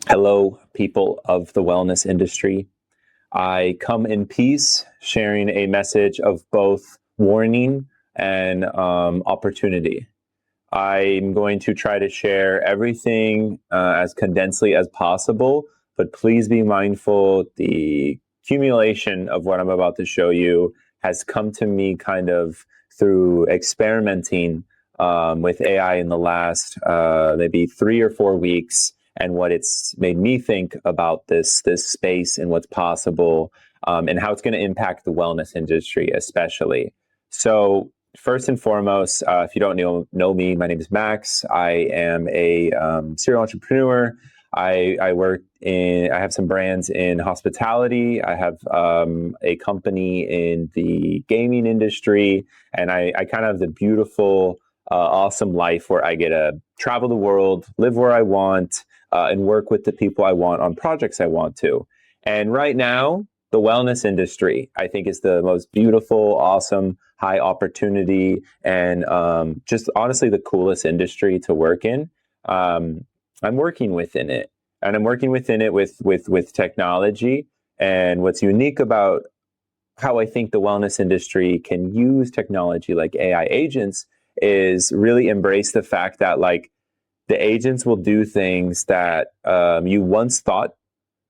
Hello, people of the wellness industry. I come in peace, sharing a message of both warning and opportunity. I'm going to try to share everything as condensedly as possible, but please be mindful the accumulation of what I'm about to show you has come to me kind of through experimenting with AI in the last maybe 3 or 4 weeks, and what it's made me think about this space and what's possible, and how it's going to impact the wellness industry, especially. So first and foremost, if you don't know me, my name is Max. I am a serial entrepreneur. I work in, I have some brands in hospitality. I have a company in the gaming industry, and I kind of have the beautiful, awesome life where I get to travel the world, live where I want, and work with the people I want on projects I want to. And right now, the wellness industry, I think, is the most beautiful, awesome, high opportunity, and just honestly the coolest industry to work in. I'm working within it, and I'm working within it with technology. And what's unique about how I think the wellness industry can use technology like AI agents is really embrace the fact that like the agents will do things that you once thought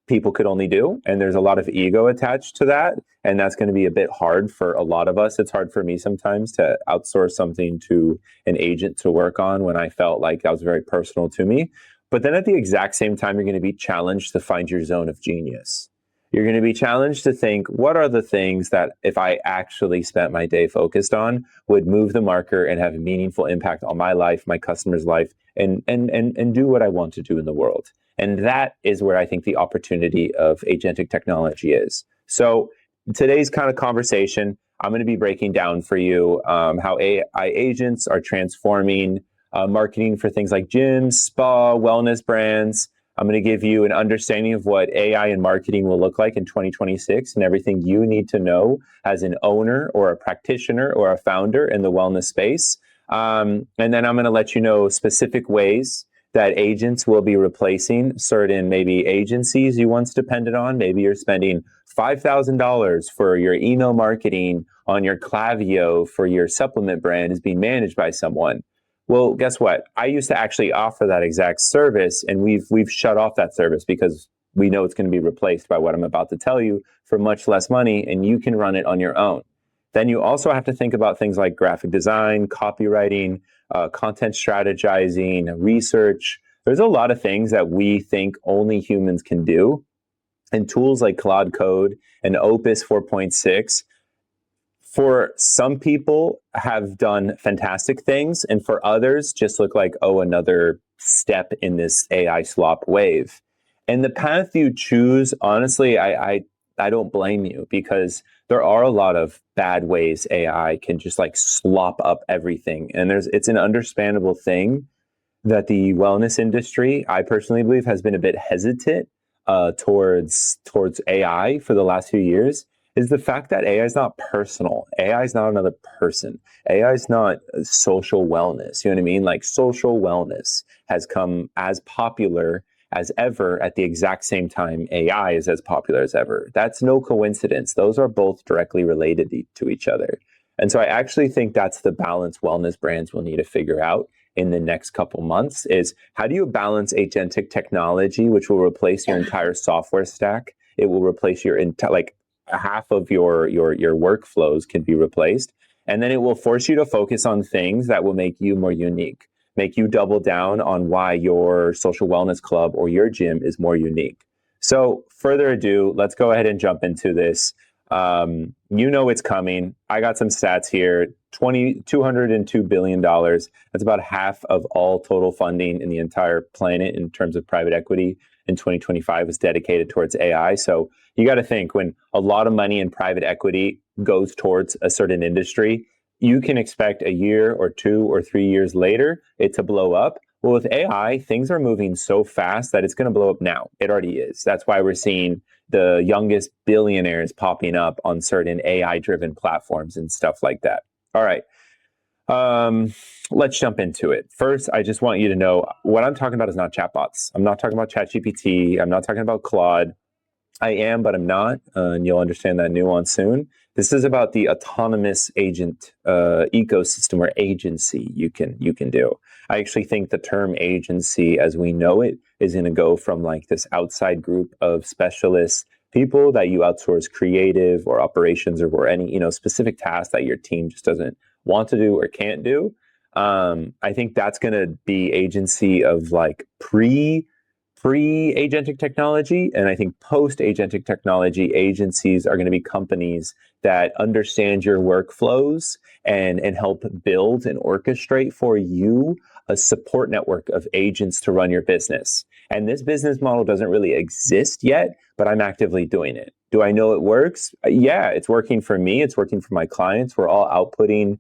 people could only do, and there's a lot of ego attached to that, and that's going to be a bit hard for a lot of us. It's hard for me sometimes to outsource something to an agent to work on when I felt like that was very personal to me. But then at the exact same time, you're going to be challenged to find your zone of genius. You're going to be challenged to think, what are the things that if I actually spent my day focused on would move the marker and have a meaningful impact on my life, my customer's life, and do what I want to do in the world. And that is where I think the opportunity of agentic technology is. So today's kind of conversation, I'm going to be breaking down for you how AI agents are transforming marketing for things like gyms, spa, wellness brands. I'm going to give you an understanding of what AI and marketing will look like in 2026 and everything you need to know as an owner or a practitioner or a founder in the wellness space. And then I'm going to let you know specific ways that agents will be replacing certain maybe agencies you once depended on. Maybe you're spending $5,000 for your email marketing on your Klaviyo for your supplement brand is being managed by someone. Well, guess what? I used to actually offer that exact service, and we've shut off that service because we know it's going to be replaced by what I'm about to tell you for much less money, and you can run it on your own. Then you also have to think about things like graphic design, copywriting, content strategizing, research. There's a lot of things that we think only humans can do. And tools like Claude Code and Opus 4.6, for some people, have done fantastic things. And for others, just look like, oh, another step in this AI slop wave. And the path you choose, honestly, I don't blame you, because there are a lot of bad ways AI can just like slop up everything. And it's an understandable thing that the wellness industry, I personally believe, has been a bit hesitant towards AI for the last few years, is the fact that AI is not personal. AI is not another person. AI is not social wellness. You know what I mean? Like social wellness has come as popular as ever at the exact same time AI is as popular as ever. That's no coincidence. Those are both directly related to each other. And so I actually think that's the balance wellness brands will need to figure out in the next couple months is, how do you balance agentic technology, which will replace your entire software stack? It will replace your entire, like half of your workflows can be replaced. And then it will force you to focus on things that will make you more unique, make you double down on why your social wellness club or your gym is more unique. So further ado, let's go ahead and jump into this. You know it's coming. I got some stats here. $202 billion. That's about half of all total funding in the entire planet in terms of private equity in 2025 was dedicated towards AI. So you got to think, when a lot of money in private equity goes towards a certain industry, you can expect a year or 2 or 3 years later it to blow up. Well, with AI, things are moving so fast that it's going to blow up now. It already is. That's why we're seeing the youngest billionaires popping up on certain AI-driven platforms and stuff like that. All right. Let's jump into it. First, I just want you to know what I'm talking about is not chatbots. I'm not talking about ChatGPT. I'm not talking about Claude. I am, but I'm not, and you'll understand that nuance soon. This is about the autonomous agent ecosystem or agency you can do. I actually think the term agency, as we know it, is going to go from like this outside group of specialists, people that you outsource creative or operations or any specific task that your team just doesn't want to do or can't do. I think that's going to be agency of like pre-agentic technology, and I think post-agentic technology agencies are going to be companies that understand your workflows and help build and orchestrate for you a support network of agents to run your business. And this business model doesn't really exist yet, but I'm actively doing it. Do I know it works? Yeah, it's working for me. It's working for my clients. We're all outputting,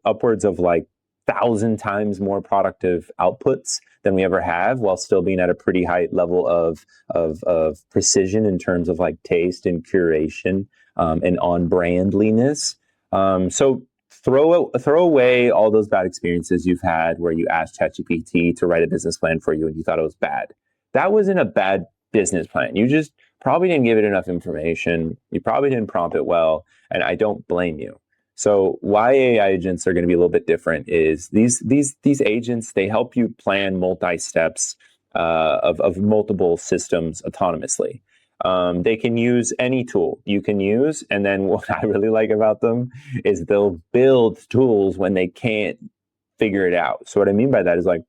upwards of like 1,000 times more productive outputs than we ever have, while still being at a pretty high level of precision in terms of like taste and curation and on brandliness. So throw away all those bad experiences you've had where you asked ChatGPT to write a business plan for you and you thought it was bad. That wasn't a bad business plan. You just probably didn't give it enough information. You probably didn't prompt it well, and I don't blame you. So why AI agents are going to be a little bit different is these agents, they help you plan multi-steps of multiple systems autonomously. They can use any tool you can use. And then what I really like about them is they'll build tools when they can't figure it out. So what I mean by that is like,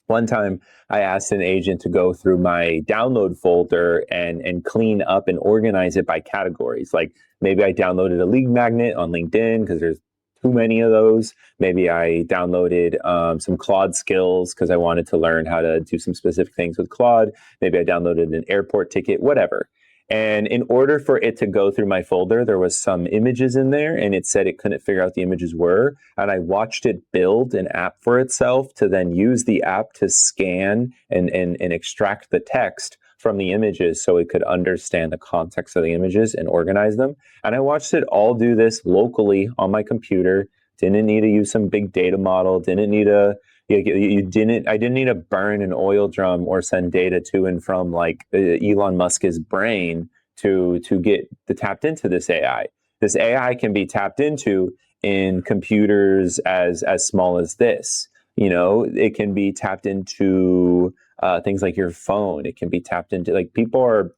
one time I asked an agent to go through my download folder and clean up and organize it by categories. Like maybe I downloaded a lead magnet on LinkedIn because there's too many of those. Maybe I downloaded some Claude skills because I wanted to learn how to do some specific things with Claude. Maybe I downloaded an airport ticket, whatever. And in order for it to go through my folder, there was some images in there and it said it couldn't figure out what the images were. And I watched it build an app for itself to then use the app to scan and extract the text from the images so it could understand the context of the images and organize them. And I watched it all do this locally on my computer. Didn't need to use some big data model. Didn't need a I didn't need to burn an oil drum or send data to and from like Elon Musk's brain to get tapped into this AI. This AI can be tapped into in computers as small as this. It can be tapped into things like your phone. It can be tapped into like people are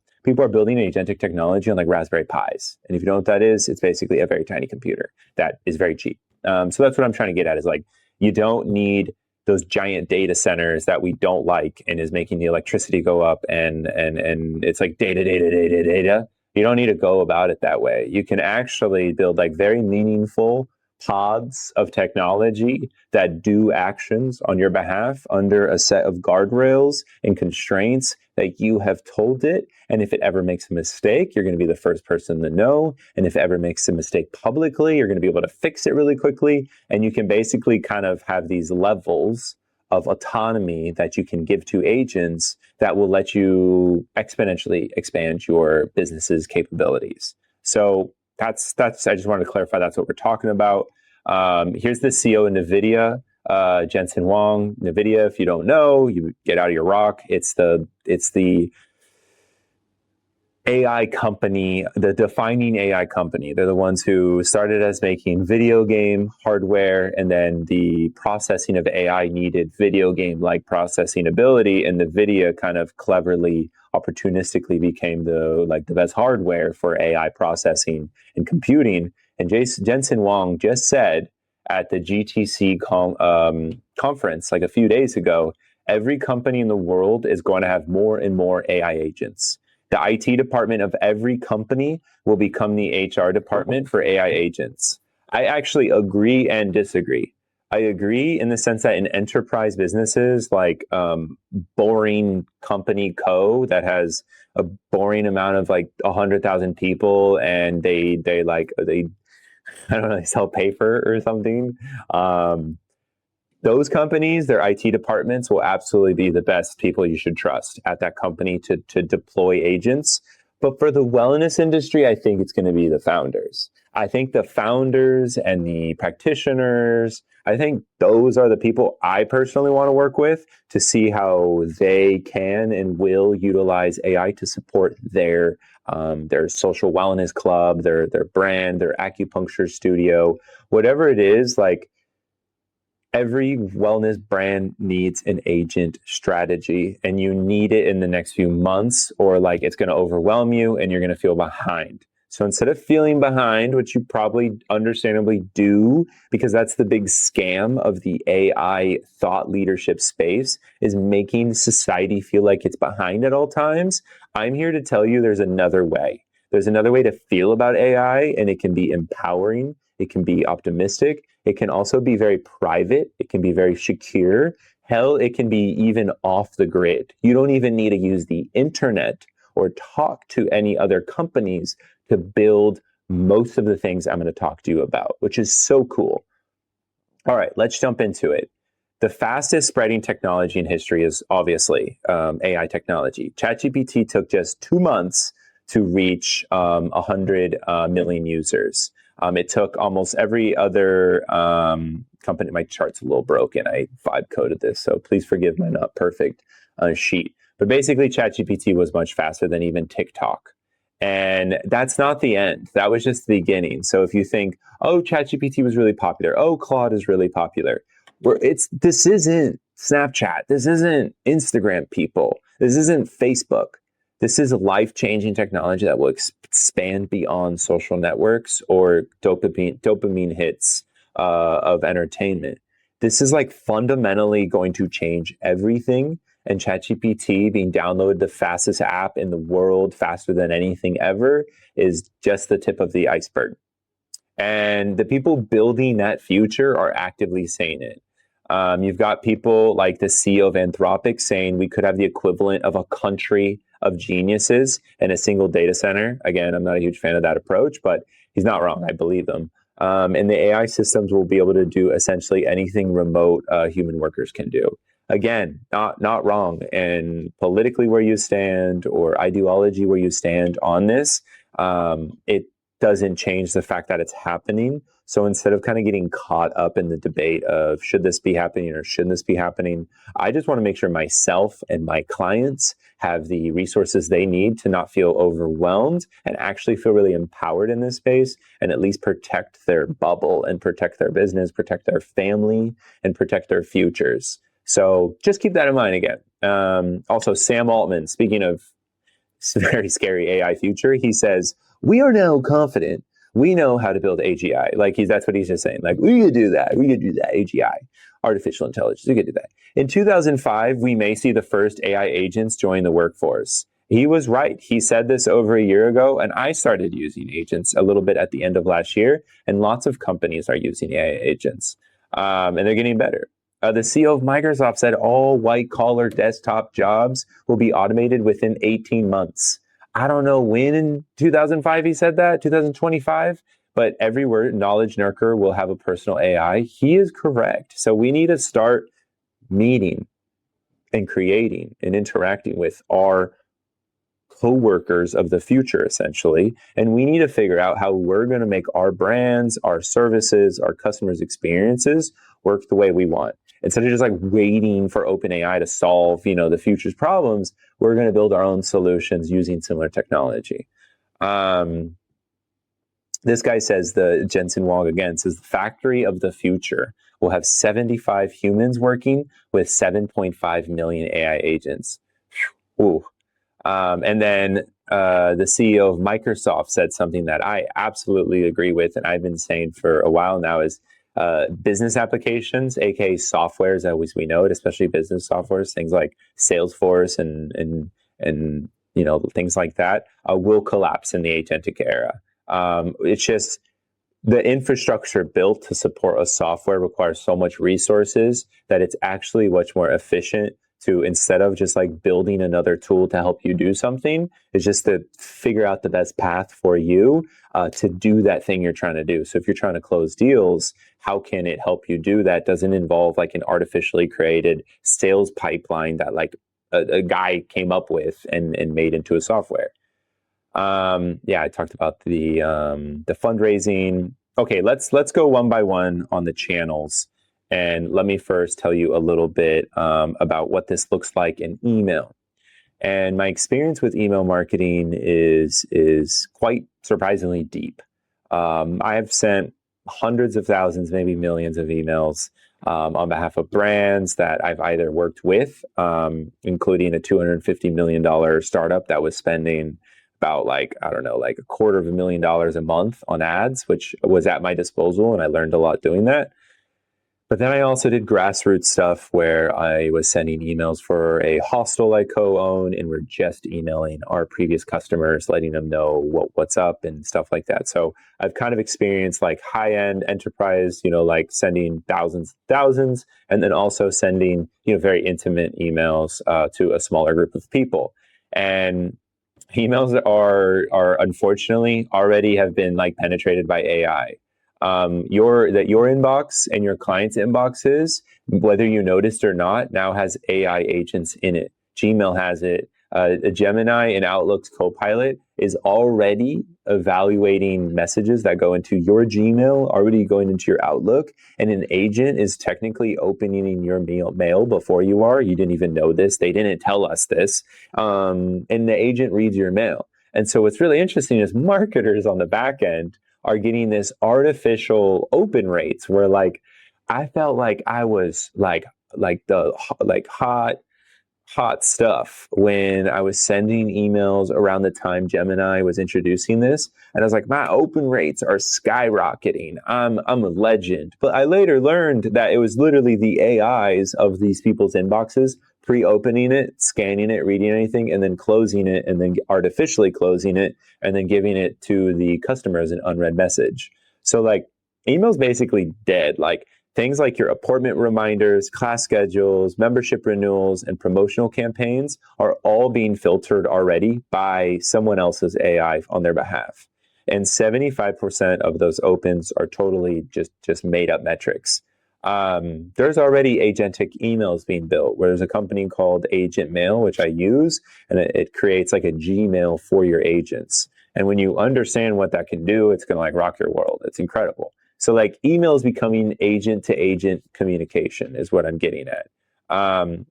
building agentic technology on like Raspberry Pis. And if you know what that is, it's basically a very tiny computer that is very cheap. So that's what I'm trying to get at is like, you don't need those giant data centers that we don't like and is making the electricity go up and it's like data. You don't need to go about it that way. You can actually build like very meaningful pods of technology that do actions on your behalf under a set of guardrails and constraints that you have told it. And if it ever makes a mistake, you're going to be the first person to know. And if it ever makes a mistake publicly, you're going to be able to fix it really quickly. And you can basically kind of have these levels of autonomy that you can give to agents that will let you exponentially expand your business's capabilities. So that's I just wanted to clarify that's what we're talking about. Here's the CEO of NVIDIA, Jensen Huang. NVIDIA, if you don't know, you get out of your rock. It's the AI company, the defining AI company. They're the ones who started as making video game hardware, and then the processing of AI needed video game-like processing ability, and NVIDIA kind of cleverly, opportunistically became the best hardware for AI processing and computing. And Jensen Huang just said at the GTC conference like a few days ago, every company in the world is going to have more and more AI agents. The IT department of every company will become the HR department for AI agents. I actually agree and disagree. I agree in the sense that in enterprise businesses like boring company Co that has a boring amount of like 100,000 people and they I don't know, they sell paper or something. Those companies, their IT departments will absolutely be the best people you should trust at that company to deploy agents. But for the wellness industry, I think it's going to be the founders. I think the founders and the practitioners, I think those are the people I personally want to work with to see how they can and will utilize AI to support their social wellness club, their brand, their acupuncture studio, whatever it is. Like, every wellness brand needs an agent strategy, and you need it in the next few months, or like it's going to overwhelm you and you're going to feel behind. So instead of feeling behind, which you probably understandably do, because that's the big scam of the AI thought leadership space, is making society feel like it's behind at all times. I'm here to tell you there's another way. There's another way to feel about AI, and it can be empowering. It can be optimistic. It can also be very private. It can be very secure. Hell, it can be even off the grid. You don't even need to use the internet or talk to any other companies to build most of the things I'm going to talk to you about, which is so cool. All right, let's jump into it. The fastest spreading technology in history is obviously AI technology. ChatGPT took just 2 months to reach 100 million users. It took almost every other company. My chart's a little broken. I vibe coded this, so please forgive my not perfect sheet. But basically, ChatGPT was much faster than even TikTok. And that's not the end. That was just the beginning. So if you think, oh, ChatGPT was really popular, oh, Claude is really popular, this isn't Snapchat. This isn't Instagram, people. This isn't Facebook. This is a life-changing technology that will expand beyond social networks or dopamine hits of entertainment. This is like fundamentally going to change everything. And ChatGPT being downloaded, the fastest app in the world, faster than anything ever, is just the tip of the iceberg. And the people building that future are actively saying it. You've got people like the CEO of Anthropic saying we could have the equivalent of a country of geniuses in a single data center. Again, I'm not a huge fan of that approach, but he's not wrong. I believe him. And the AI systems will be able to do essentially anything remote human workers can do. Again, not wrong. And politically where you stand or ideology where you stand on this, it doesn't change the fact that it's happening. So instead of kind of getting caught up in the debate of should this be happening or shouldn't this be happening, I just want to make sure myself and my clients have the resources they need to not feel overwhelmed and actually feel really empowered in this space, and at least protect their bubble and protect their business, protect their family, and protect their futures. So just keep that in mind again. Also, Sam Altman, speaking of very scary AI future, he says, we are now confident. We know how to build AGI. Like that's what he's just saying. Like, we could do that. We could do that. AGI, artificial intelligence. We could do that. In 2005, we may see the first AI agents join the workforce. He was right. He said this over a year ago, and I started using agents a little bit at the end of last year, and lots of companies are using AI agents, and they're getting better. The CEO of Microsoft said all white-collar desktop jobs will be automated within 18 months. I don't know when in 2005 he said that, 2025, but every word, knowledge nurker will have a personal AI. He is correct. So we need to start meeting and creating and interacting with our co-workers of the future, essentially. And we need to figure out how we're going to make our brands, our services, our customers' experiences work the way we want. Instead of just like waiting for OpenAI to solve, the future's problems, we're going to build our own solutions using similar technology. This guy says, the Jensen Huang again, says the factory of the future will have 75 humans working with 7.5 million AI agents. Ooh. And then the CEO of Microsoft said something that I absolutely agree with, and I've been saying for a while now, is business applications, aka softwares as we know it, especially business softwares, things like Salesforce and things like that, will collapse in the agentic era. It's just the infrastructure built to support a software requires so much resources that it's actually much more efficient to, instead of just like building another tool to help you do something, is just to figure out the best path for you to do that thing you're trying to do. So if you're trying to close deals, how can it help you do that? Doesn't involve like an artificially created sales pipeline that like a guy came up with and made into a software. I talked about the fundraising. Okay, let's go one by one on the channels And let me first tell you a little bit about what this looks like in email. And my experience with email marketing is quite surprisingly deep. I have sent hundreds of thousands, maybe millions of emails on behalf of brands that I've either worked with, including a $250 million startup that was spending about like, I don't know, like $250,000 a month on ads, which was at my disposal. And I learned a lot doing that. But then I also did grassroots stuff where I was sending emails for a hostel I co-own, and we're just emailing our previous customers, letting them know what's up and stuff like that. So I've kind of experienced like high-end enterprise, like sending thousands, and then also sending, very intimate emails to a smaller group of people. And emails are unfortunately already have been like penetrated by AI. Your inbox and your client's inboxes, whether you noticed or not, now has AI agents in it. Gmail has it. A Gemini and Outlook's Copilot is already evaluating messages that go into your Gmail, already going into your Outlook, and an agent is technically opening your mail before you are. You didn't even know this. They didn't tell us this. And the agent reads your mail. And so what's really interesting is marketers on the back end are getting this artificial open rates where like I felt like I was like hot stuff when I was sending emails around the time Gemini was introducing this. And I was like, my open rates are skyrocketing. I'm a legend. But I later learned that it was literally the AIs of these people's inboxes pre-opening it, scanning it, reading anything, and then closing it, and then artificially closing it, and then giving it to the customer as an unread message. So like email's basically dead. Like things like your appointment reminders, class schedules, membership renewals, and promotional campaigns are all being filtered already by someone else's AI on their behalf. And 75% of those opens are totally just made up metrics. There's already agentic emails being built where there's a company called Agent Mail, which I use, and it creates like a Gmail for your agents. And when you understand what that can do, it's going to like rock your world. It's incredible. So like email is becoming agent to agent communication is what I'm getting at.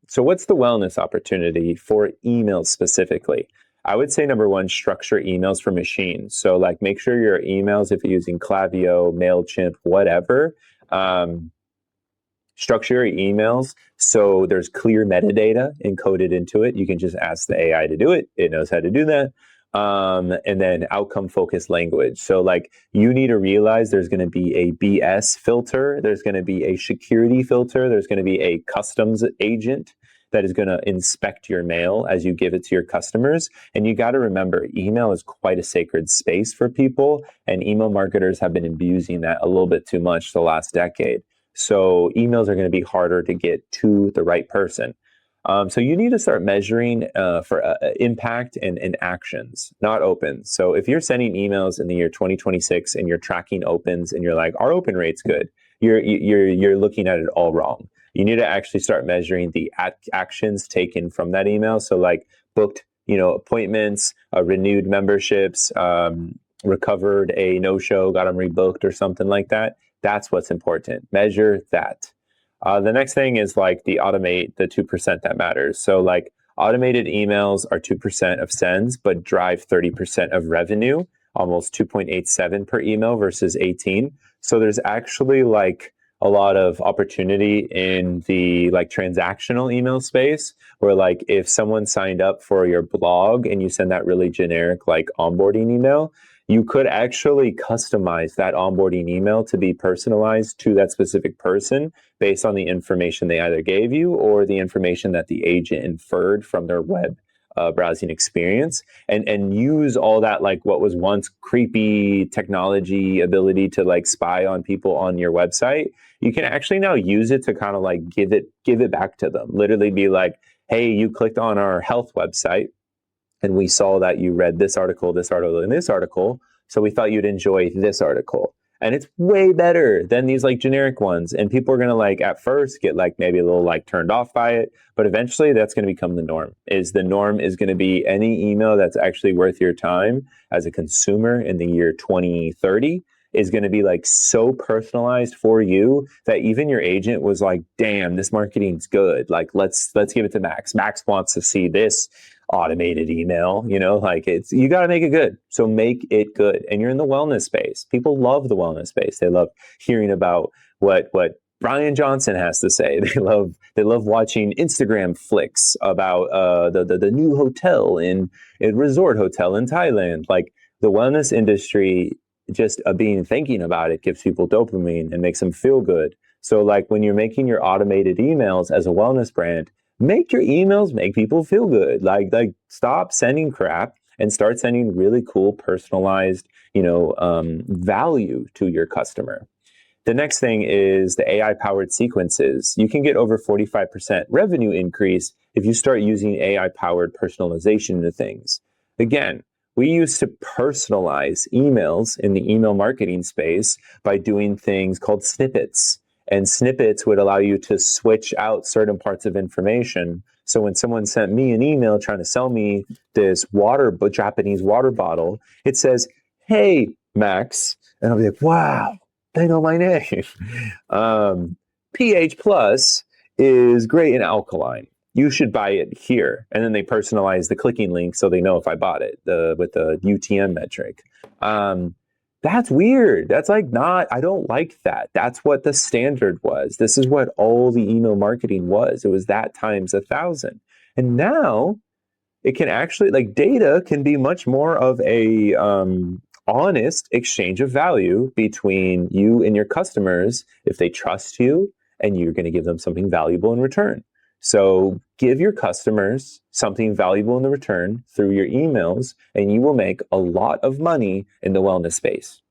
So what's the wellness opportunity for emails specifically? I would say number one, structure emails for machines. So like make sure your emails, if you're using Klaviyo, MailChimp, whatever, structure your emails so there's clear metadata encoded into it. You can just ask the AI to do it. It knows how to do that. And then outcome focused language. So like you need to realize there's going to be a BS filter. There's going to be a security filter. There's going to be a customs agent that is going to inspect your mail as you give it to your customers. And you got to remember, email is quite a sacred space for people, and email marketers have been abusing that a little bit too much the last decade. So emails are going to be harder to get to the right person. So you need to start measuring for impact and actions, not opens. So if you're sending emails in the year 2026 and you're tracking opens and you're like, our open rate's good, you're looking at it all wrong. You need to actually start measuring the actions taken from that email. So like booked, appointments, renewed memberships, recovered a no-show, got them rebooked or something like that. That's what's important. Measure that. The next thing is like the 2% that matters. So like automated emails are 2% of sends, but drive 30% of revenue, almost 2.87 per email versus 18. So there's actually like a lot of opportunity in the like transactional email space where like if someone signed up for your blog and you send that really generic like onboarding email, you could actually customize that onboarding email to be personalized to that specific person based on the information they either gave you or the information that the agent inferred from their web browsing experience, and use all that like what was once creepy technology ability to like spy on people on your website. You can actually now use it to kind of like give it back to them. Literally be like, hey, you clicked on our health website, and we saw that you read this article, and this article. So we thought you'd enjoy this article. And it's way better than these like generic ones. And people are going to like at first get like maybe a little like turned off by it. But eventually that's going to become the norm. The norm is going to be any email that's actually worth your time as a consumer in the year 2030 is going to be like so personalized for you that even your agent was like, damn, this marketing's good. Like, let's give it to Max. Max wants to see this automated email, like you got to make it good. So make it good. And you're in the wellness space. People love the wellness space. They love hearing about what Brian Johnson has to say. They love watching Instagram flicks about the new hotel in resort hotel in Thailand. Like the wellness industry, just thinking about it gives people dopamine and makes them feel good. So like when you're making your automated emails as a wellness brand, make your emails make people feel good. Like stop sending crap and start sending really cool, personalized, value to your customer. The next thing is the AI-powered sequences. You can get over 45% revenue increase if you start using AI-powered personalization into things. Again, we used to personalize emails in the email marketing space by doing things called snippets. And snippets would allow you to switch out certain parts of information. So when someone sent me an email trying to sell me this Japanese water bottle, it says, "Hey, Max." And I'll be like, wow, they know my name. pH plus is great in alkaline. You should buy it here. And then they personalize the clicking link so they know if I bought it with the UTM metric. That's weird. That's like I don't like that. That's what the standard was. This is what all the email marketing was. It was that times 1,000. And now it can actually, like, data can be much more of a honest exchange of value between you and your customers if they trust you and you're going to give them something valuable in return. So give your customers something valuable in the return through your emails, and you will make a lot of money in the wellness space.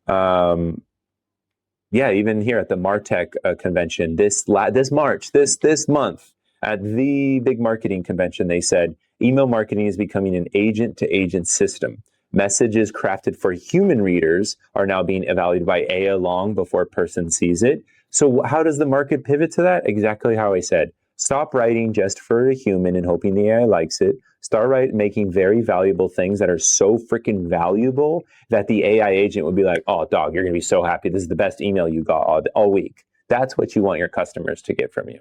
Even here at the MarTech convention this month at the big marketing convention, they said email marketing is becoming an agent-to-agent system. Messages crafted for human readers are now being evaluated by AI long before a person sees it. So how does the market pivot to that? Exactly how I said. Stop writing just for a human and hoping the AI likes it. Start making very valuable things that are so freaking valuable that the AI agent would be like, oh, dog, you're going to be so happy. This is the best email you got all week. That's what you want your customers to get from you.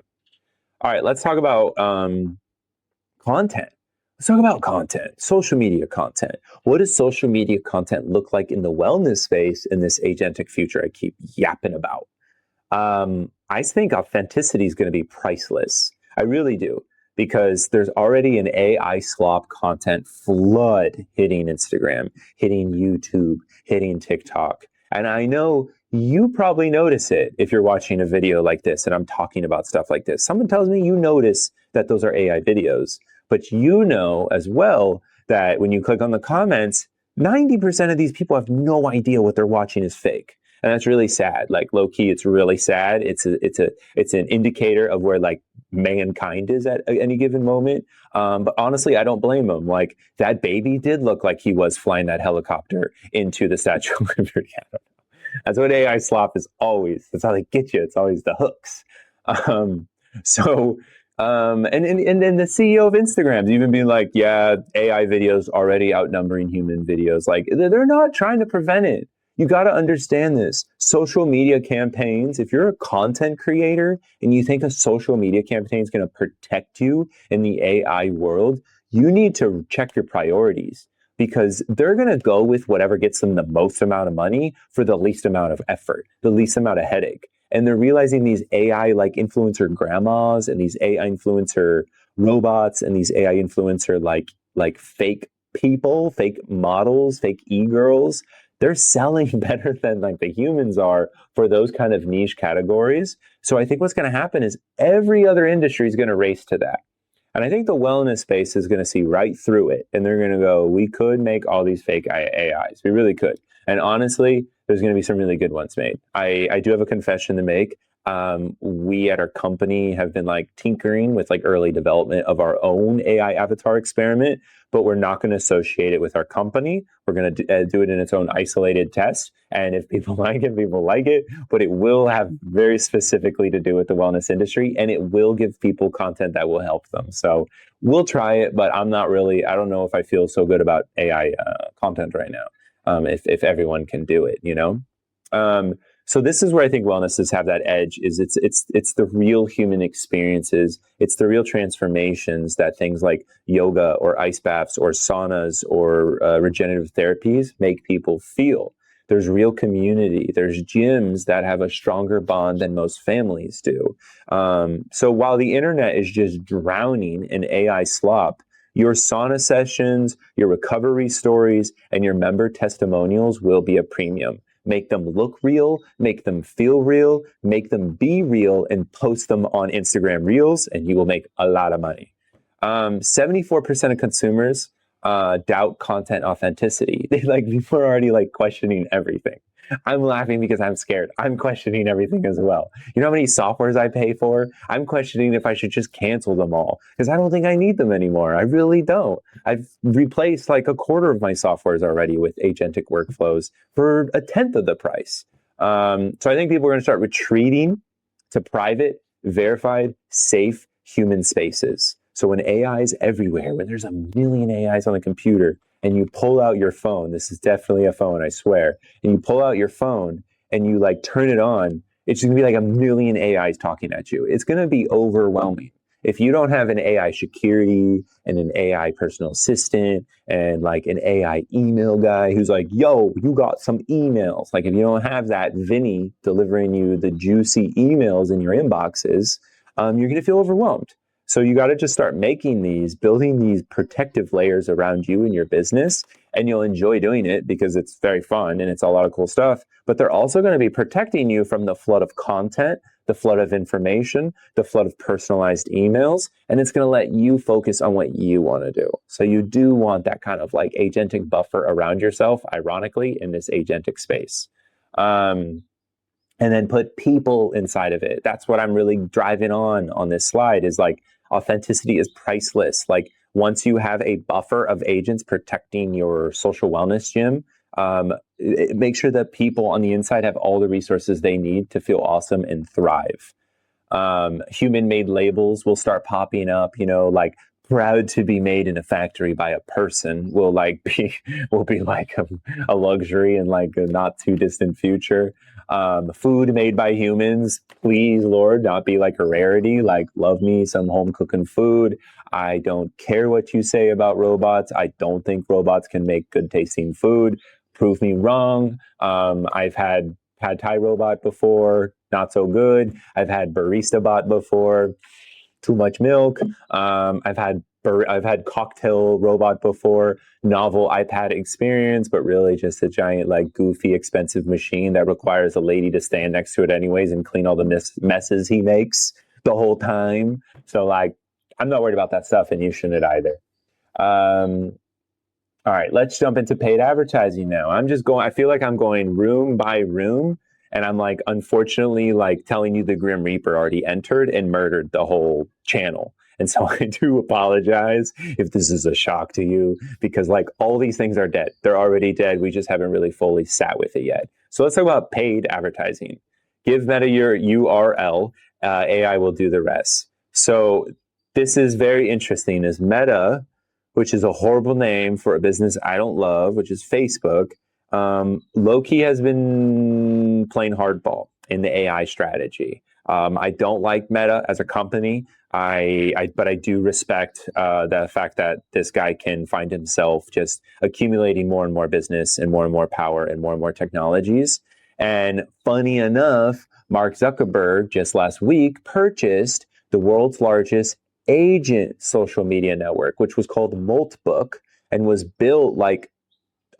All right, let's talk about content. Let's talk about content, social media content. What does social media content look like in the wellness space in this agentic future I keep yapping about? I think authenticity is going to be priceless. I really do, because there's already an AI slop content flood hitting Instagram, hitting YouTube, hitting TikTok. And I know you probably notice it if you're watching a video like this and I'm talking about stuff like this. Someone tells me you notice that those are AI videos, but you know as well that when you click on the comments, 90% of these people have no idea what they're watching is fake. And that's really sad. Like, low key, it's really sad. It's an indicator of where like mankind is at any given moment. But honestly, I don't blame them. Like, that baby did look like he was flying that helicopter into the Statue of Liberty. I don't know. That's what AI slop is always. That's how they get you. It's always the hooks. And then the CEO of Instagram's even being like, yeah, AI videos already outnumbering human videos. Like, they're not trying to prevent it. You got to understand this. Social media campaigns, if you're a content creator and you think a social media campaign is going to protect you in the AI world, you need to check your priorities, because they're going to go with whatever gets them the most amount of money for the least amount of effort, the least amount of headache. And they're realizing these AI like influencer grandmas and these AI influencer robots and these AI influencer like fake people, fake models, fake e-girls, they're selling better than like the humans are for those kind of niche categories. So I think what's going to happen is every other industry is going to race to that. And I think the wellness space is going to see right through it. And they're going to go, we could make all these fake AIs. We really could. And honestly, there's going to be some really good ones made. I do have a confession to make. We at our company have been like tinkering with like early development of our own AI avatar experiment, but we're not going to associate it with our company. We're going to do it in its own isolated test. And if people like it, people like it, but it will have very specifically to do with the wellness industry, and it will give people content that will help them. So we'll try it, but I don't know if I feel so good about AI content right now. if everyone can do it, so this is where I think wellnesses have that edge. Is it's the real human experiences, it's the real transformations that things like yoga or ice baths or saunas or regenerative therapies make people feel. There's real community. There's gyms that have a stronger bond than most families do. So while the internet is just drowning in AI slop, your sauna sessions, your recovery stories, and your member testimonials will be a premium. Make them look real, make them feel real, make them be real, and post them on Instagram Reels, and you will make a lot of money. 74% of consumers doubt content authenticity. People are already questioning everything. I'm laughing because I'm scared. I'm questioning everything as well. You know how many softwares I pay for? I'm questioning if I should just cancel them all because I don't think I need them anymore. I really don't. I've replaced a quarter of my softwares already with agentic workflows for a tenth of the price. So I think people are going to start retreating to private, verified, safe human spaces. So when AI is everywhere, when there's a million AIs on the computer, and you pull out your phone, this is definitely a phone, I swear, and you pull out your phone and you turn it on, it's gonna be a million AIs talking at you. It's gonna be overwhelming. If you don't have an AI security and an AI personal assistant and an AI email guy who's yo, you got some emails. If you don't have that Vinny delivering you the juicy emails in your inboxes, you're gonna feel overwhelmed. So you got to just start building these protective layers around you and your business, and you'll enjoy doing it because it's very fun and it's a lot of cool stuff. But they're also going to be protecting you from the flood of content, the flood of information, the flood of personalized emails, and it's going to let you focus on what you want to do. So you do want that kind of agentic buffer around yourself, ironically, in this agentic space. And then put people inside of it. That's what I'm really driving on this slide is authenticity is priceless. Once you have a buffer of agents protecting your social wellness gym, make sure that people on the inside have all the resources they need to feel awesome and thrive. Human-made labels will start popping up, proud to be made in a factory by a person will be a luxury in a not too distant future. Food made by humans, please Lord, not be a rarity. Love me some home cooking food. I don't care what you say about robots. I don't think robots can make good tasting food. Prove me wrong. I've had Pad Thai robot before, not so good. I've had barista bot before, too much milk. I've had cocktail robot before, novel iPad experience, but really just a giant goofy expensive machine that requires a lady to stand next to it anyways and clean all the messes he makes the whole time. So I'm not worried about that stuff, and you shouldn't either. All right, let's jump into paid advertising now. I feel like I'm going room by room, and I'm unfortunately telling you the Grim Reaper already entered and murdered the whole channel. And so I do apologize if this is a shock to you, because all these things are dead. They're already dead. We just haven't really fully sat with it yet. So let's talk about paid advertising. Give Meta your URL. AI will do the rest. So this is very interesting. Is Meta, which is a horrible name for a business I don't love, which is Facebook, low-key has been playing hardball in the AI strategy. I don't like Meta as a company, but I do respect the fact that this guy can find himself just accumulating more and more business and more power and more technologies. And funny enough, Mark Zuckerberg just last week purchased the world's largest agent social media network, which was called Moltbook and was built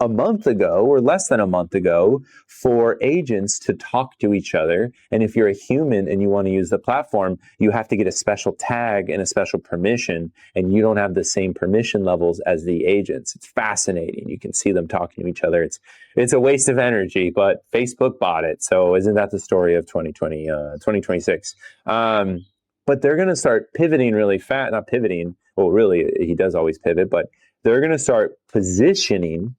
a month ago or less than a month ago for agents to talk to each other. And if you're a human and you want to use the platform, you have to get a special tag and a special permission, and you don't have the same permission levels as the agents. It's fascinating. You can see them talking to each other. It's a waste of energy, but Facebook bought it. So isn't that the story of 2026? But they're going to start pivoting really fast, not pivoting. Well, really, he does always pivot, but they're going to start positioning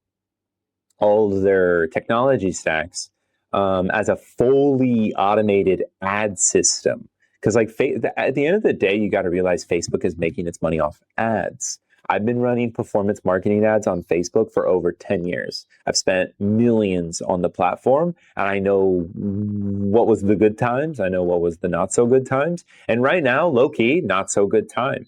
all of their technology stacks as a fully automated ad system. Because at the end of the day, you got to realize Facebook is making its money off ads. I've been running performance marketing ads on Facebook for over 10 years. I've spent millions on the platform, and I know what was the good times. I know what was the not so good times. And right now, low key, not so good time.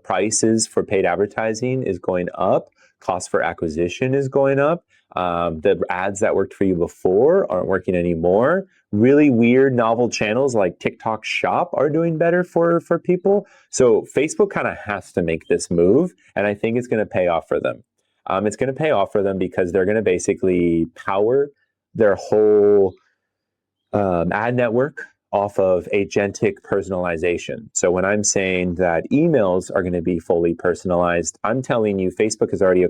Prices for paid advertising is going up. Cost for acquisition is going up. The ads that worked for you before aren't working anymore. Really weird novel channels like TikTok Shop are doing better for people. So Facebook kind of has to make this move, and I think it's going to pay off for them. It's going to pay off for them because they're going to basically power their whole ad network off of agentic personalization. So when I'm saying that emails are going to be fully personalized, I'm telling you Facebook has already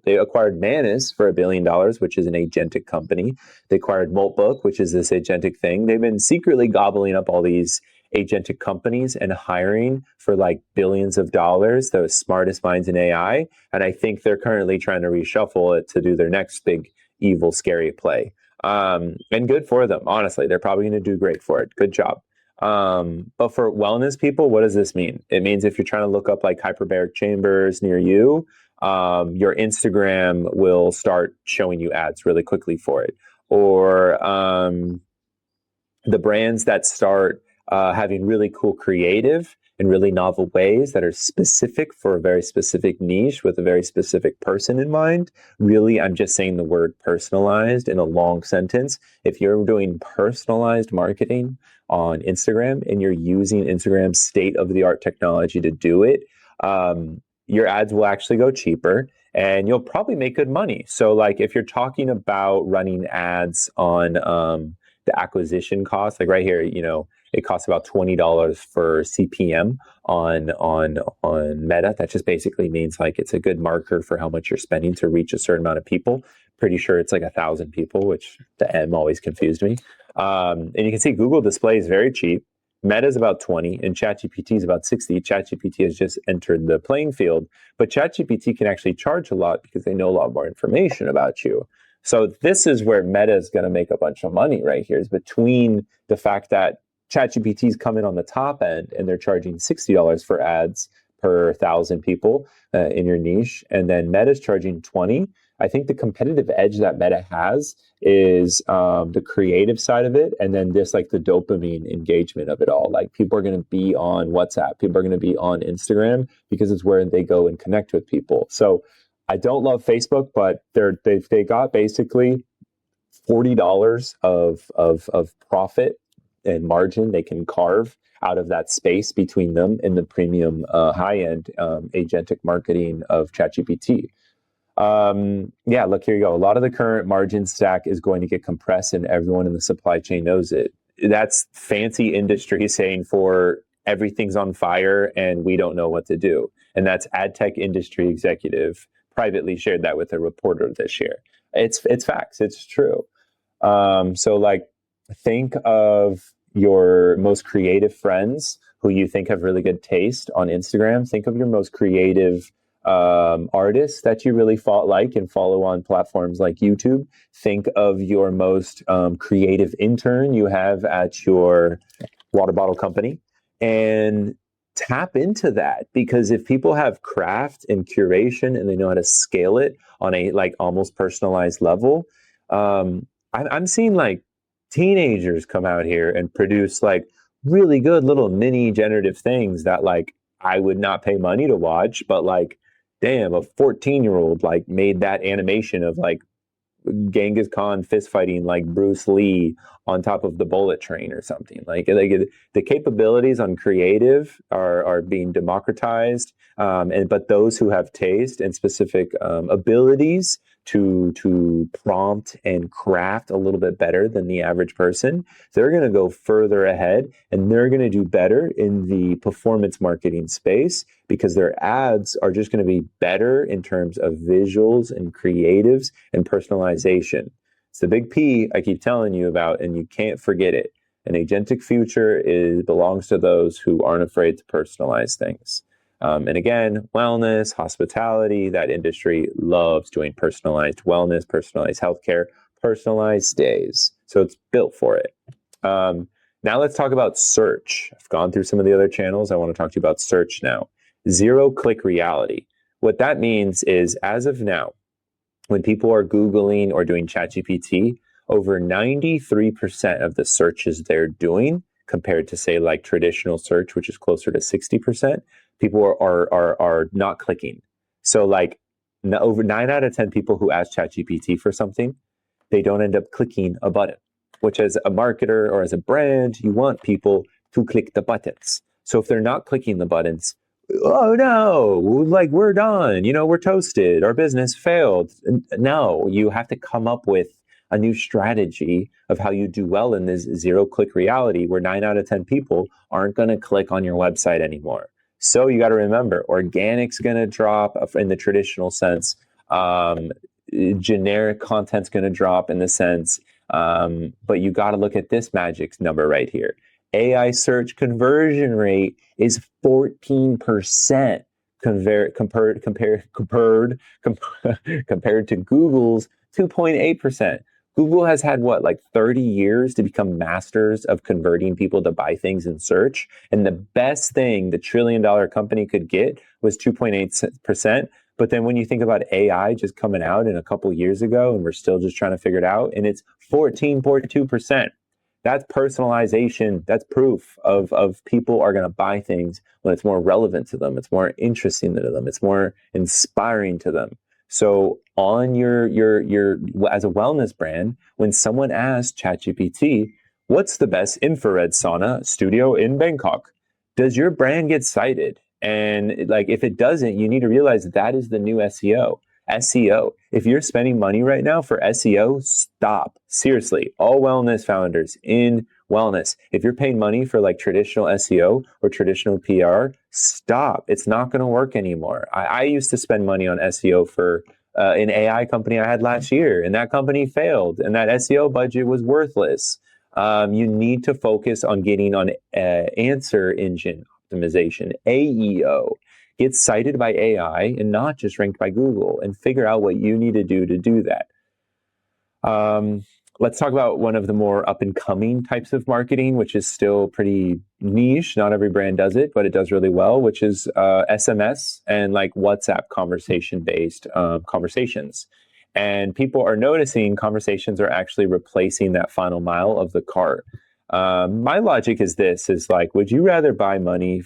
they acquired Manus for $1 billion, which is an agentic company. They acquired Moltbook, which is this agentic thing. They've been secretly gobbling up all these agentic companies and hiring for like billions of dollars, the smartest minds in AI. And I think they're currently trying to reshuffle it to do their next big evil, scary play. And good for them. Honestly, they're probably going to do great for it. Good job. But for wellness people, what does this mean? It means if you're trying to look up like hyperbaric chambers near you, your Instagram will start showing you ads really quickly for it. Or the brands that start having really cool creative in really novel ways that are specific for a very specific niche with a very specific person in mind. Really, I'm just saying the word personalized in a long sentence. If you're doing personalized marketing on Instagram and you're using Instagram's state-of-the-art technology to do it, your ads will actually go cheaper and you'll probably make good money. So like if you're talking about running ads on the acquisition cost, like right here, it costs about $20 for CPM on Meta. That just basically means like it's a good marker for how much you're spending to reach a certain amount of people. Pretty sure it's like 1,000 people, which the M always confused me. And you can see Google Display is very cheap. Meta is about 20 and ChatGPT is about 60. ChatGPT has just entered the playing field, but ChatGPT can actually charge a lot because they know a lot more information about you. So this is where Meta is going to make a bunch of money right here, is between the fact that ChatGPT's come in on the top end and they're charging $60 for ads per 1,000 people in your niche, and then Meta's charging 20. I think the competitive edge that Meta has is the creative side of it, and then this like the dopamine engagement of it all. Like people are going to be on WhatsApp, people are going to be on Instagram because it's where they go and connect with people. So I don't love Facebook, but they got basically $40 of profit and margin they can carve out of that space between them and the premium high-end agentic marketing of ChatGPT. Yeah, look, here you go. A lot of the current margin stack is going to get compressed and everyone in the supply chain knows it. That's fancy industry saying for everything's on fire and we don't know what to do. And that's ad tech industry executive privately shared that with a reporter this year. It's facts. It's true. So like think of your most creative friends who you think have really good taste on Instagram. Think of your most creative artists that you really like and follow on platforms like YouTube. Think of your most creative intern you have at your water bottle company and tap into that, because if people have craft and curation and they know how to scale it on a like almost personalized level, I'm seeing like teenagers come out here and produce like really good little mini generative things that like I would not pay money to watch, but like, damn, a 14-year-old like made that animation of like Genghis Khan fist fighting like Bruce Lee on top of the bullet train or something. Like the capabilities on creative are being democratized, but those who have taste and specific abilities to prompt and craft a little bit better than the average person, they're going to go further ahead and they're going to do better in the performance marketing space because their ads are just going to be better in terms of visuals and creatives and personalization. It's the big P I keep telling you about, and you can't forget it. An agentic future belongs to those who aren't afraid to personalize things. And again, wellness, hospitality, that industry loves doing personalized wellness, personalized healthcare, personalized stays. So it's built for it. Now let's talk about search. I've gone through some of the other channels. I want to talk to you about search now. zero-click reality. What that means is, as of now, when people are Googling or doing ChatGPT, over 93% of the searches they're doing, compared to say like traditional search, which is closer to 60%, people are not clicking. So like over 9 out of 10 people who ask ChatGPT for something, they don't end up clicking a button, which as a marketer or as a brand, you want people to click the buttons. So if they're not clicking the buttons, oh no, like we're done, we're toasted, our business failed. No, you have to come up with a new strategy of how you do well in this zero-click reality where 9 out of 10 people aren't going to click on your website anymore. So you got to remember, organic's going to drop in the traditional sense. Generic content's going to drop in the sense, but you got to look at this magic number right here. AI search conversion rate is 14% compared to Google's 2.8%. Google has had like 30 years to become masters of converting people to buy things in search. And the best thing the $1 trillion company could get was 2.8%. But then when you think about AI just coming out in a couple years ago, and we're still just trying to figure it out, and it's 14.2%. That's personalization. That's proof of people are going to buy things when it's more relevant to them. It's more interesting to them. It's more inspiring to them. So on your as a wellness brand, when someone asks ChatGPT, what's the best infrared sauna studio in Bangkok? Does your brand get cited? And like, if it doesn't, you need to realize that is the new SEO. SEO. If you're spending money right now for SEO, stop. Seriously, all wellness founders in wellness, if you're paying money for like traditional SEO or traditional PR, stop. It's not going to work anymore. I used to spend money on SEO for an AI company I had last year, and that company failed, and that SEO budget was worthless. You need to focus on getting on answer engine optimization, AEO. Get cited by AI and not just ranked by Google, and figure out what you need to do that. Let's talk about one of the more up and coming types of marketing, which is still pretty niche. Not every brand does it, but it does really well, which is SMS and like WhatsApp conversation-based conversations. And people are noticing conversations are actually replacing that final mile of the cart. My logic is this, is like, would you rather buy money?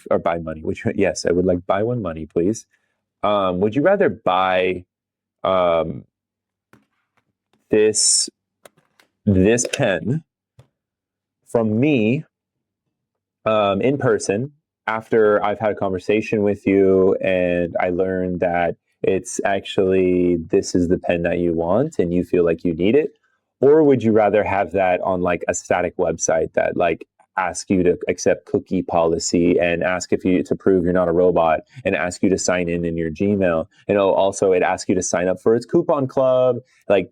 Yes, I would like buy one money, please. Would you rather buy this pen from me in person after I've had a conversation with you and I learned that it's actually, this is the pen that you want and you feel like you need it? Or would you rather have that on like a static website that like ask you to accept cookie policy and ask if you to prove you're not a robot and ask you to sign in your Gmail? And also it asks you to sign up for its coupon club. Like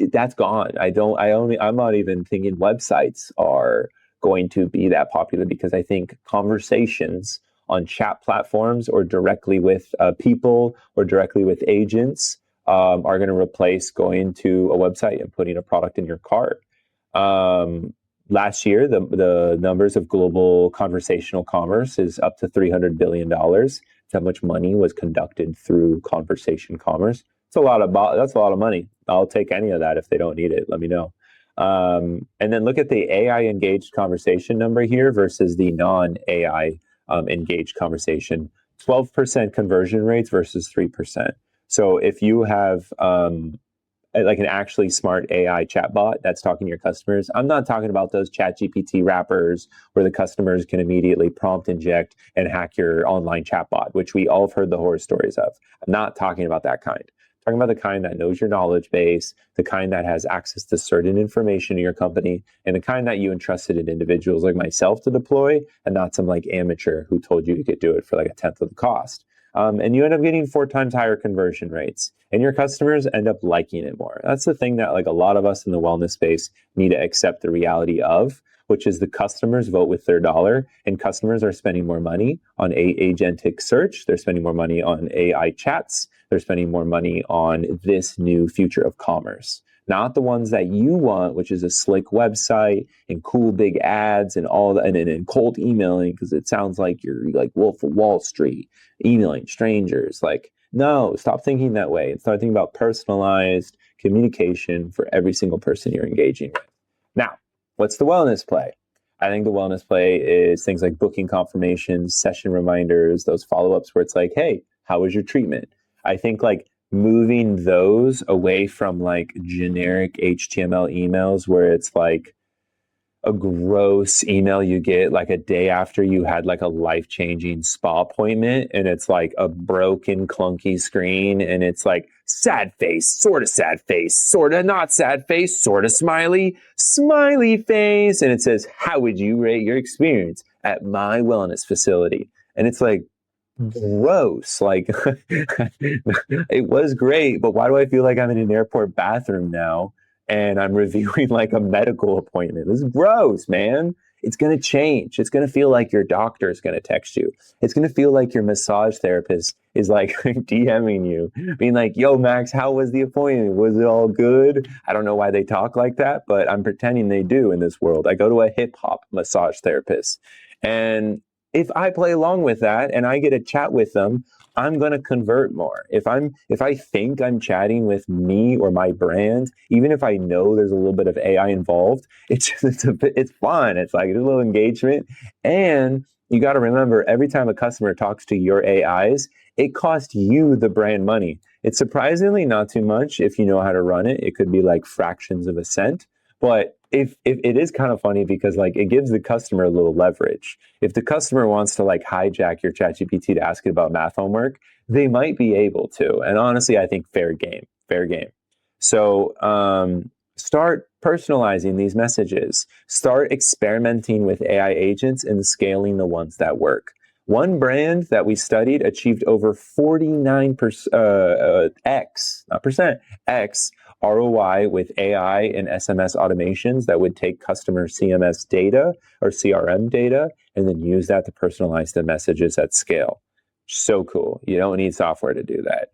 that's gone. I'm not even thinking websites are going to be that popular, because I think conversations on chat platforms or directly with people or directly with agents are going to replace going to a website and putting a product in your cart. Last year, the numbers of global conversational commerce is up to $300 billion. That's how much money was conducted through conversation commerce. That's a lot of money. I'll take any of that. If they don't need it, let me know. And then look at the AI engaged conversation number here versus the non-AI engaged conversation. 12% conversion rates versus 3%. So if you have like an actually smart AI chatbot that's talking to your customers, I'm not talking about those ChatGPT wrappers where the customers can immediately prompt inject and hack your online chatbot, which we all have heard the horror stories of. I'm not talking about that kind. I'm talking about the kind that knows your knowledge base, the kind that has access to certain information in your company, and the kind that you entrusted in individuals like myself to deploy, and not some like amateur who told you could do it for like a tenth of the cost. And you end up getting 4 times higher conversion rates, and your customers end up liking it more. That's the thing that like a lot of us in the wellness space need to accept the reality of, which is the customers vote with their dollar, and customers are spending more money on agentic search. They're spending more money on AI chats. They're spending more money on this new future of commerce. not the ones that you want, which is a slick website and cool big ads and all that, and cold emailing, because it sounds like you're like Wolf of Wall Street emailing strangers. Like, no, stop thinking that way and start thinking about personalized communication for every single person you're engaging with. Now, what's the wellness play? I think the wellness play is things like booking confirmations, session reminders, those follow-ups where it's like, hey, how was your treatment? I think like moving those away from like generic HTML emails where it's like a gross email you get like a day after you had like a life-changing spa appointment, and it's like a broken clunky screen, and it's like sad face, sort of not sad face, sort of smiley face, and it says, how would you rate your experience at my wellness facility? And it's like, gross. Like, it was great, but why do I feel like I'm in an airport bathroom now and I'm reviewing like a medical appointment? This is gross, man. It's going to change. It's going to feel like your doctor is going to text you. It's going to feel like your massage therapist is like DMing you, being like, yo, Max, how was the appointment? Was it all good? I don't know why they talk like that, but I'm pretending they do in this world. I go to a hip hop massage therapist, and if I play along with that and I get a chat with them, I'm going to convert more. If I think I'm chatting with me or my brand, even if I know there's a little bit of AI involved, it's fun. It's like a little engagement. And you got to remember, every time a customer talks to your AIs, it costs you, the brand, money. It's surprisingly not too much if you know how to run it. It could be like fractions of a cent. But if it is kind of funny because like it gives the customer a little leverage. If the customer wants to like hijack your ChatGPT to ask it about math homework, they might be able to. And honestly, I think fair game. So start personalizing these messages. Start experimenting with AI agents and scaling the ones that work. One brand that we studied achieved over 49% X ROI with AI and SMS automations that would take customer CMS data or CRM data and then use that to personalize the messages at scale. So cool. You don't need software to do that.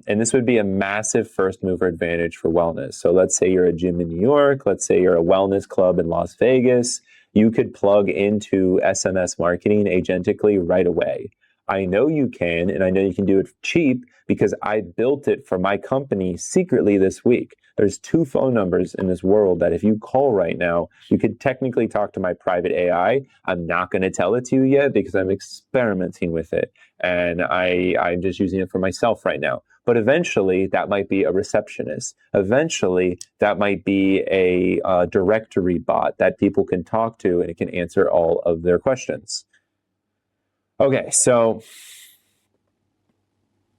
And this would be a massive first mover advantage for wellness. So let's say you're a gym in New York. Let's say you're a wellness club in Las Vegas. You could plug into SMS marketing agentically right away. I know you can, and I know you can do it cheap because I built it for my company secretly this week. There's 2 phone numbers in this world that if you call right now, you could technically talk to my private AI. I'm not going to tell it to you yet because I'm experimenting with it, and I'm just using it for myself right now. But eventually, that might be a receptionist. Eventually, that might be a directory bot that people can talk to, and it can answer all of their questions. Okay, so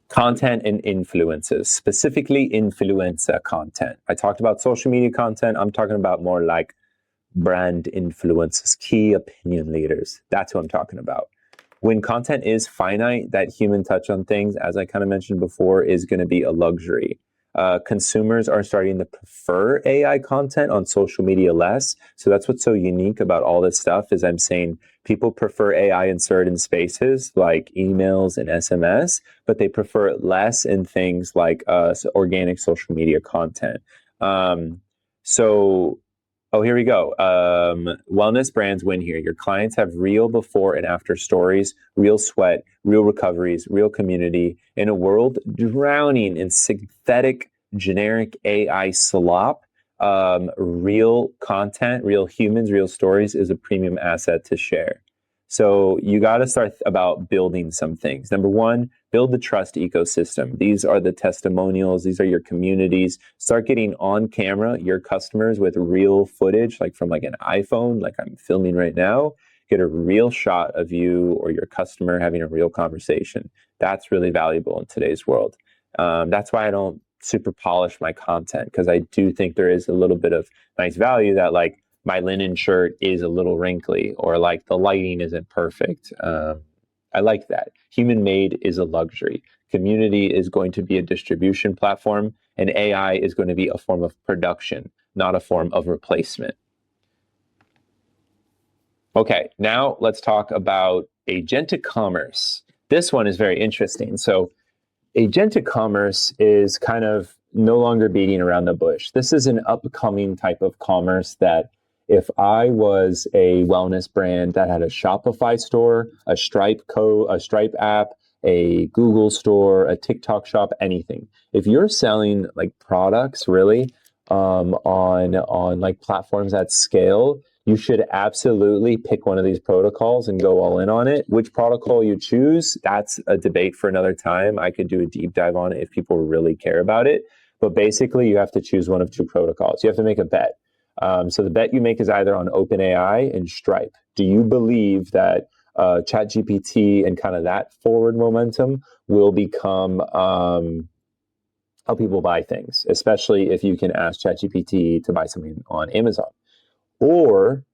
content and influences, specifically influencer content. I talked about social media content. I'm talking about more like brand influencers, key opinion leaders. That's who I'm talking about. When content is finite, that human touch on things, as I kind of mentioned before, is going to be a luxury. Consumers are starting to prefer AI content on social media less. So that's what's so unique about all this stuff is I'm saying people prefer AI in certain spaces like emails and SMS, but they prefer it less in things like organic social media content. Oh, here we go. Wellness brands win here. Your clients have real before and after stories, real sweat, real recoveries, real community. In a world drowning in synthetic, generic AI slop, real content, real humans, real stories is a premium asset to share. So you got to start about building some things. Number one, build the trust ecosystem. These are the testimonials. These are your communities. Start getting on camera your customers with real footage, like from like an iPhone, like I'm filming right now. Get a real shot of you or your customer having a real conversation. That's really valuable in today's world. That's why I don't super polish my content, because I do think there is a little bit of nice value that like my linen shirt is a little wrinkly or like the lighting isn't perfect. I like that. Human made is a luxury. Community is going to be a distribution platform, and AI is going to be a form of production, not a form of replacement. Okay, now let's talk about agentic commerce. This one is very interesting. So agentic commerce is kind of no longer beating around the bush. This is an upcoming type of commerce that if I was a wellness brand that had a Shopify store, a Stripe app, a Google store, a TikTok shop, anything. If you're selling like products really on like platforms at scale, you should absolutely pick one of these protocols and go all in on it. Which protocol you choose, that's a debate for another time. I could do a deep dive on it if people really care about it. But basically, you have to choose one of two protocols. You have to make a bet. So the bet you make is either on OpenAI and Stripe. Do you believe that ChatGPT and kind of that forward momentum will become how people buy things, especially if you can ask ChatGPT to buy something on Amazon? Or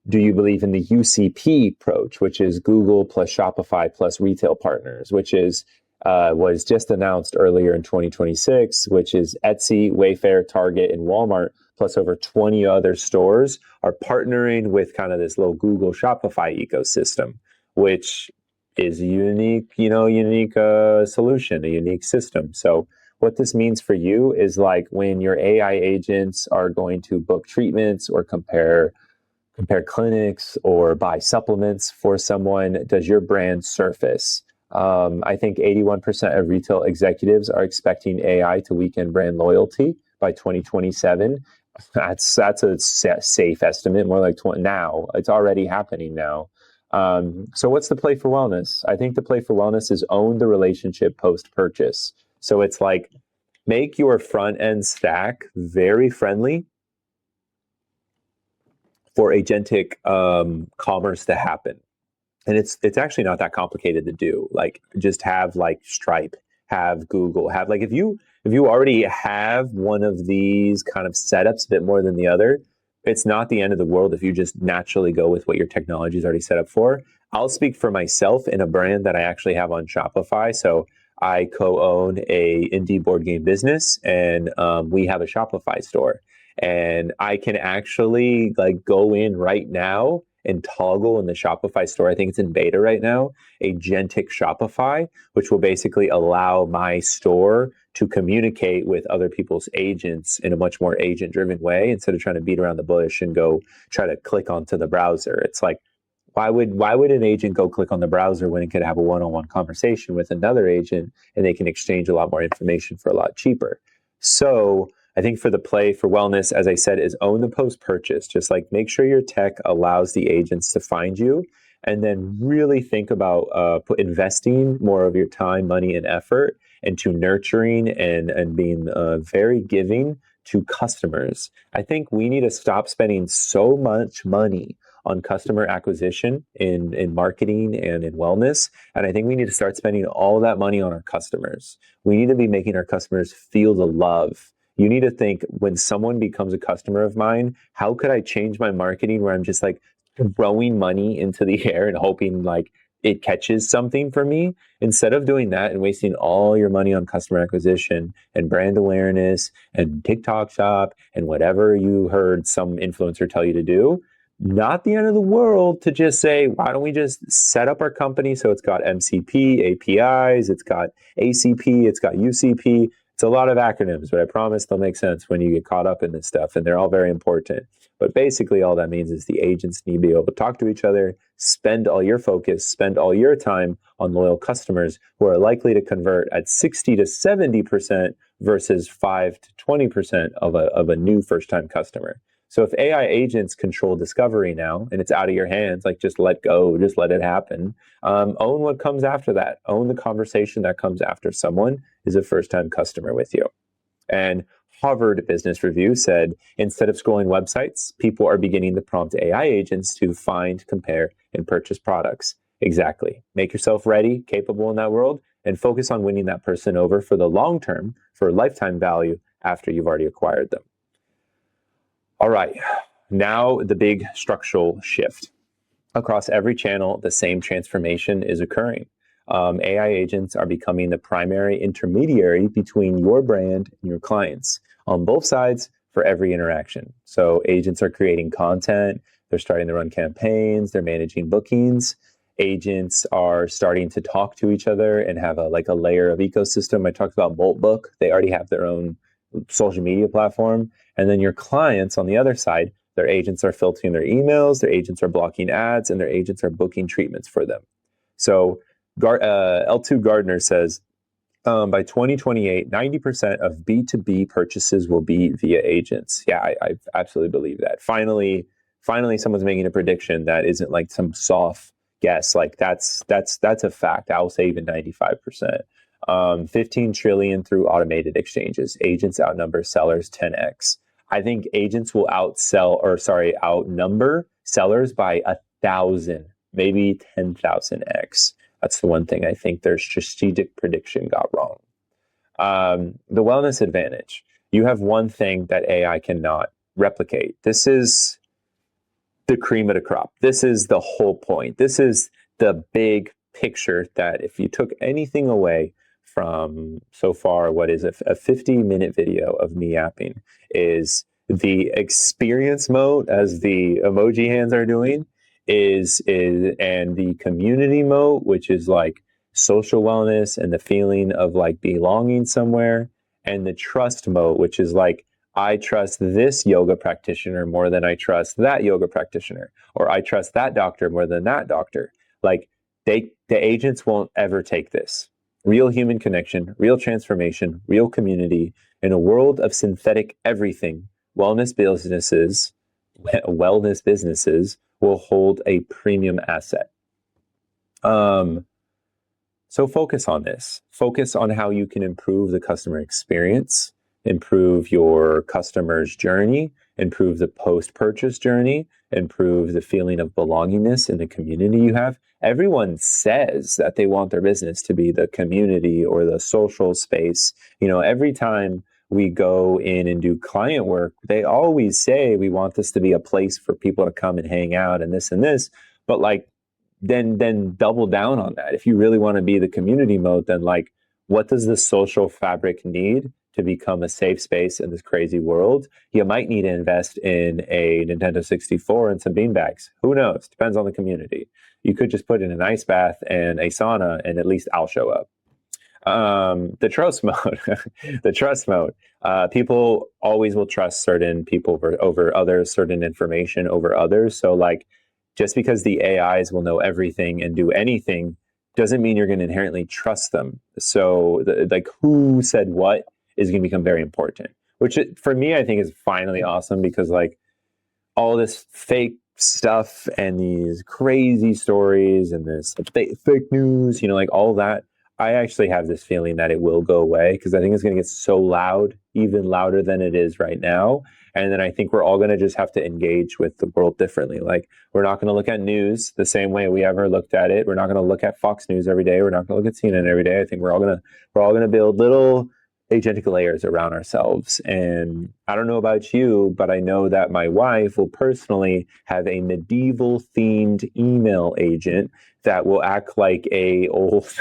do you believe in the UCP approach, which is Google plus Shopify plus retail partners, which is was just announced earlier in 2026, which is Etsy, Wayfair, Target, and Walmart, plus over 20 other stores are partnering with kind of this little Google Shopify ecosystem, which is a unique solution, a unique system. So what this means for you is like when your AI agents are going to book treatments or compare clinics or buy supplements for someone, does your brand surface? I think 81% of retail executives are expecting AI to weaken brand loyalty by 2027. That's a safe estimate, more like 20 now. It's already happening now. So what's the play for wellness? I think the play for wellness is own the relationship post-purchase. So it's like make your front end stack very friendly for agentic commerce to happen. And it's actually not that complicated to do. Like just have like Stripe, have Google, have like if you already have one of these kind of setups a bit more than the other, it's not the end of the world if you just naturally go with what your technology is already set up for. I'll speak for myself in a brand that I actually have on Shopify. So I co-own a indie board game business, and we have a Shopify store. And I can actually like go in right now and toggle in the Shopify store. I think it's in beta right now, Agentic Shopify, which will basically allow my store to communicate with other people's agents in a much more agent-driven way instead of trying to beat around the bush and go try to click onto the browser. It's like, why would an agent go click on the browser when it could have a one-on-one conversation with another agent and they can exchange a lot more information for a lot cheaper? So I think for the play for wellness, as I said, is own the post-purchase. Just like make sure your tech allows the agents to find you, and then really think about investing more of your time, money, and effort into nurturing and being very giving to customers. I think we need to stop spending so much money on customer acquisition in marketing and in wellness. And I think we need to start spending all that money on our customers. We need to be making our customers feel the love. You need to think, when someone becomes a customer of mine, how could I change my marketing where I'm just like throwing money into the air and hoping like it catches something for me, instead of doing that and wasting all your money on customer acquisition and brand awareness and TikTok shop and whatever you heard some influencer tell you to do. Not the end of the world to just say, why don't we just set up our company so it's got MCP, APIs, it's got ACP, it's got UCP. It's a lot of acronyms, but I promise they'll make sense when you get caught up in this stuff, and they're all very important. But basically, all that means is the agents need to be able to talk to each other, spend all your focus, spend all your time on loyal customers who are likely to convert at 60 to 70% versus 5 to 20% of a new first-time customer. So if AI agents control discovery now and it's out of your hands, like just let go, just let it happen. Own what comes after that. Own the conversation that comes after someone is a first-time customer with you. And Harvard Business Review said, instead of scrolling websites, people are beginning to prompt AI agents to find, compare, and purchase products. Exactly. Make yourself ready, capable in that world, and focus on winning that person over for the long term, for lifetime value after you've already acquired them. All right, now the big structural shift. Across every channel, the same transformation is occurring. AI agents are becoming the primary intermediary between your brand and your clients on both sides for every interaction. So agents are creating content, they're starting to run campaigns, they're managing bookings. Agents are starting to talk to each other and have a layer of ecosystem. I talked about Boltbook. They already have their own social media platform. And then your clients on the other side, their agents are filtering their emails, their agents are blocking ads, and their agents are booking treatments for them. So L2 Gardner says, by 2028, 90% of B2B purchases will be via agents. Yeah, I absolutely believe that. Finally, someone's making a prediction that isn't like some soft guess. Like that's a fact. I will say even 95%. 15 trillion through automated exchanges. Agents outnumber sellers 10x. I think agents will outnumber sellers by 1,000, maybe 10,000x. That's the one thing I think their strategic prediction got wrong. The wellness advantage. You have one thing that AI cannot replicate. This is the cream of the crop. This is the whole point. This is the big picture that if you took anything away from so far, what is a 50-minute video of me yapping, is the experience mode, as the emoji hands are doing, is and the community mode, which is like social wellness and the feeling of like belonging somewhere, and the trust mode, which is like, I trust this yoga practitioner more than I trust that yoga practitioner, or I trust that doctor more than that doctor. Like the agents won't ever take this. Real human connection, real transformation, real community in a world of synthetic everything. Wellness businesses will hold a premium asset. So focus on this. Focus on how you can improve the customer experience, improve your customer's journey, improve the post-purchase journey, improve the feeling of belongingness in the community you have. Everyone says that they want their business to be the community or the social space. You know, every time we go in and do client work, they always say we want this to be a place for people to come and hang out and this and this. But like, then double down on that. If you really want to be the community mode, then like, what does the social fabric need to become a safe space in this crazy world? You might need to invest in a Nintendo 64 and some beanbags. Who knows? Depends on the community. You could just put in an ice bath and a sauna, and at least I'll show up. The trust mode. The trust mode. People always will trust certain people over others, certain information over others. So like, just because the AIs will know everything and do anything doesn't mean you're going to inherently trust them. So like who said what is going to become very important, which for me, I think is finally awesome, because like all this fake stuff and these crazy stories and this fake news, you know, like all that, I actually have this feeling that it will go away, because I think it's going to get so loud, even louder than it is right now. And then I think we're all going to just have to engage with the world differently. Like, we're not going to look at news the same way we ever looked at it. We're not going to look at Fox News every day. We're not going to look at CNN every day. I think we're all going to build little agentic layers around ourselves. And I don't know about you, but I know that my wife will personally have a medieval themed email agent that will act like a old,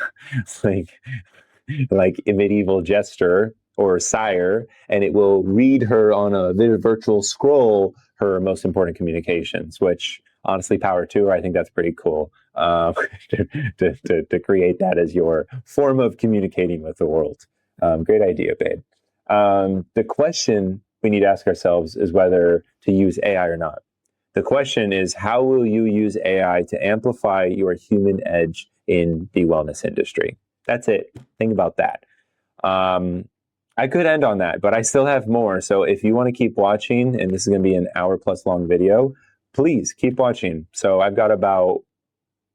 like a medieval jester or sire, and it will read her on a virtual scroll her most important communications, which honestly, power to her. I think that's pretty cool, to create that as your form of communicating with the world. Great idea, babe. The question we need to ask ourselves is whether to use AI or not. The question is, how will you use AI to amplify your human edge in the wellness industry? That's it. Think about that. I could end on that, but I still have more. So if you want to keep watching, and this is going to be an hour-plus long video, please keep watching. So I've got about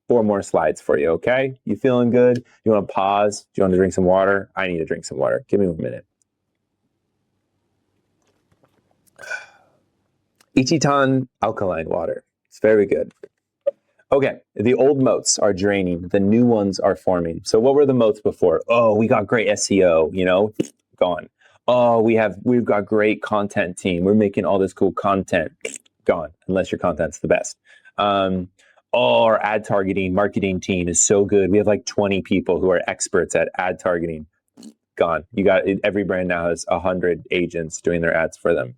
4 more slides for you, okay? You feeling good? You want to pause? Do you want to drink some water? I need to drink some water. Give me 1 minute. Ichitan alkaline water. It's very good. Okay, the old moats are draining. The new ones are forming. So what were the moats before? Oh, we got great SEO, you know, gone. Oh, we've got great content team. We're making all this cool content. Gone, unless your content's the best. Oh, our ad targeting marketing team is so good. We have like 20 people who are experts at ad targeting. Gone. You got every brand now has 100 agents doing their ads for them.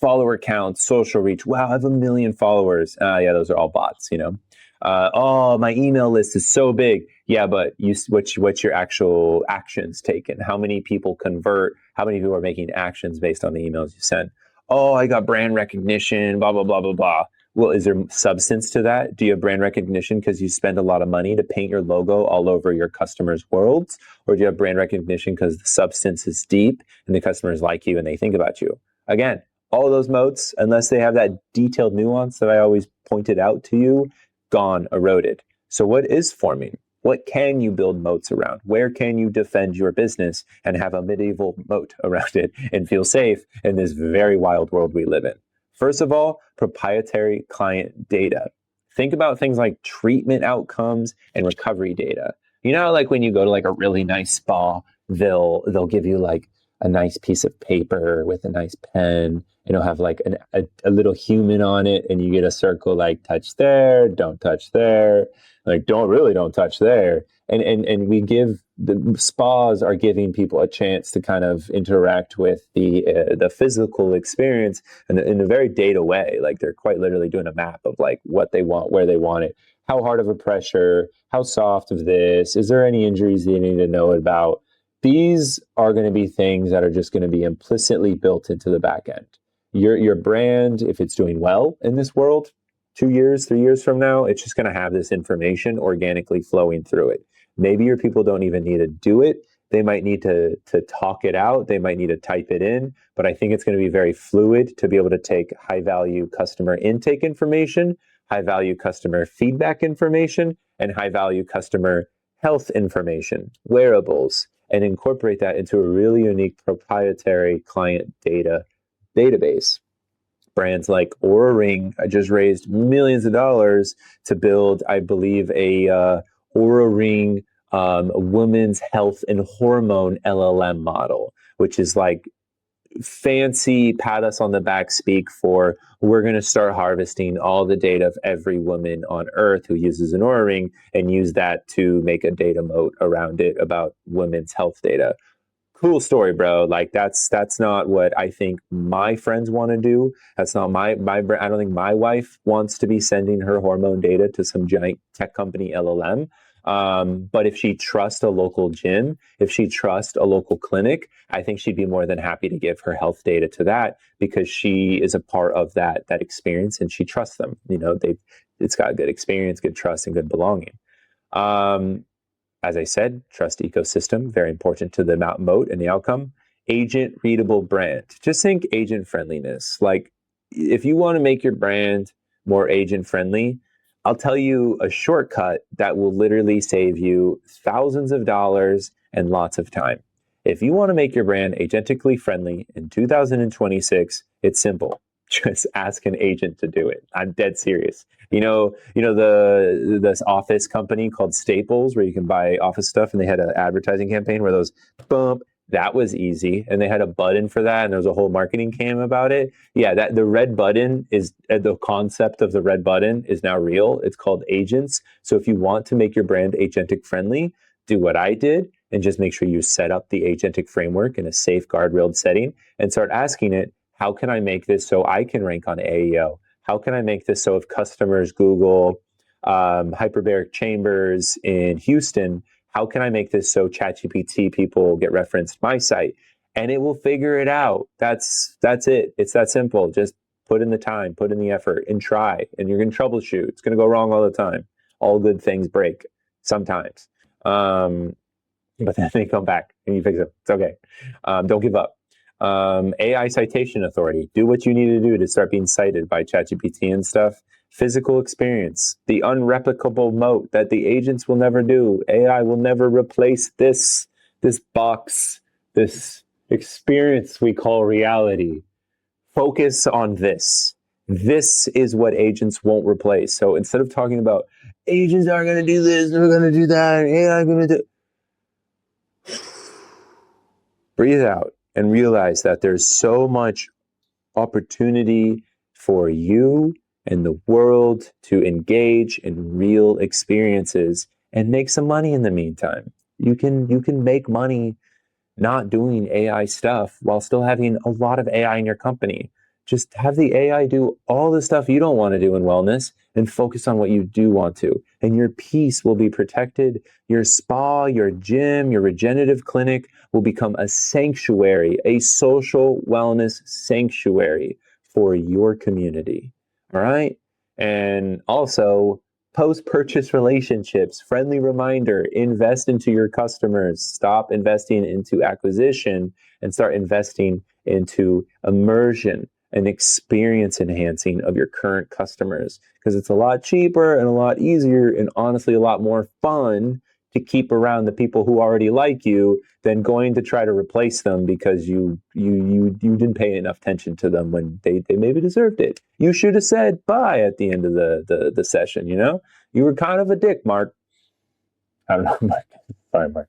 Follower counts, social reach. Wow, I have 1 million followers. Yeah, those are all bots, you know. Oh, my email list is so big. Yeah, but what's your actual actions taken? How many people convert? How many people are making actions based on the emails you send? Oh, I got brand recognition, blah, blah, blah, blah, blah. Well, is there substance to that? Do you have brand recognition because you spend a lot of money to paint your logo all over your customers' worlds? Or do you have brand recognition because the substance is deep and the customers like you and they think about you? Again, all those moats, unless they have that detailed nuance that I always pointed out to you, gone, eroded. So what is forming? What can you build moats around? Where can you defend your business and have a medieval moat around it and feel safe in this very wild world we live in? First of all, proprietary client data. Think about things like treatment outcomes and recovery data. You know, like when you go to like a really nice spa, they'll give you like a nice piece of paper with a nice pen. It'll have like a little human on it, and you get a circle like touch there, don't touch there, like don't touch there. And we give the spas are giving people a chance to kind of interact with the physical experience in a very data way. Like they're quite literally doing a map of like what they want, where they want it, how hard of a pressure, how soft of this, is there any injuries you need to know about? These are going to be things that are just going to be implicitly built into the back end. Your brand, if it's doing well in this world, 2 years, 3 years from now, it's just going to have this information organically flowing through it. Maybe your people don't even need to do it. They might need to talk it out. They might need to type it in. But I think it's going to be very fluid to be able to take high value customer intake information, high value customer feedback information, and high value customer health information, wearables, and incorporate that into a really unique proprietary client data database. Brands like Oura Ring, I just raised millions of dollars to build, I believe, a Oura Ring women's health and hormone LLM model, which is like fancy pat us on the back speak for we're going to start harvesting all the data of every woman on earth who uses an Oura Ring and use that to make a data moat around it about women's health data. Cool story, bro. Like that's not what I think my friends want to do. That's not my I don't think my wife wants to be sending her hormone data to some giant tech company LLM. But if she trusts a local gym, if she trusts a local clinic, I think she'd be more than happy to give her health data to that because she is a part of that experience and she trusts them. You know, it's got good experience, good trust, and good belonging. As I said, trust ecosystem, very important to the moat and the outcome. Agent readable brand. Just think agent friendliness. Like if you want to make your brand more agent friendly, I'll tell you a shortcut that will literally save you thousands of dollars and lots of time. If you want to make your brand agentically friendly in 2026, it's simple. Just ask an agent to do it. I'm dead serious. You know this office company called Staples where you can buy office stuff, and they had an advertising campaign where those bump. That was easy, and they had a button for that, and there was a whole marketing cam about it. Yeah, that the red button is the concept of the red button is now real. It's called agents. So if you want to make your brand agentic friendly, do what I did and just make sure you set up the agentic framework in a safe guardrailed setting and start asking it, how can I make this so I can rank on AEO? How can I make this so if customers Google hyperbaric chambers in Houston, how can I make this so ChatGPT people get referenced my site? And it will figure it out. That's it. It's that simple. Just put in the time, put in the effort, and try. And you're going to troubleshoot. It's going to go wrong all the time. All good things break sometimes. But then they come back and you fix it. It's okay. Don't give up. AI citation authority. Do what you need to do to start being cited by ChatGPT and stuff. Physical experience, the unreplicable moat that the agents will never do. AI will never replace this box, this experience we call reality. Focus on this. This is what agents won't replace. So instead of talking about agents are going to do this, they're going to do that, AI is going to do, breathe out and realize that there's so much opportunity for you and the world to engage in real experiences and make some money in the meantime. You can make money not doing AI stuff while still having a lot of AI in your company. Just have the AI do all the stuff you don't want to do in wellness and focus on what you do want to. And your peace will be protected. Your spa, your gym, your regenerative clinic will become a sanctuary, a social wellness sanctuary for your community. All right. And also, post-purchase relationships, friendly reminder, invest into your customers. Stop investing into acquisition and start investing into immersion and experience enhancing of your current customers, because it's a lot cheaper and a lot easier and honestly a lot more fun to keep around the people who already like you than going to try to replace them because you didn't pay enough attention to them when they maybe deserved it. You should have said bye at the end of the session, you know? You were kind of a dick, Mark. I don't know, Mark. Sorry, Mark.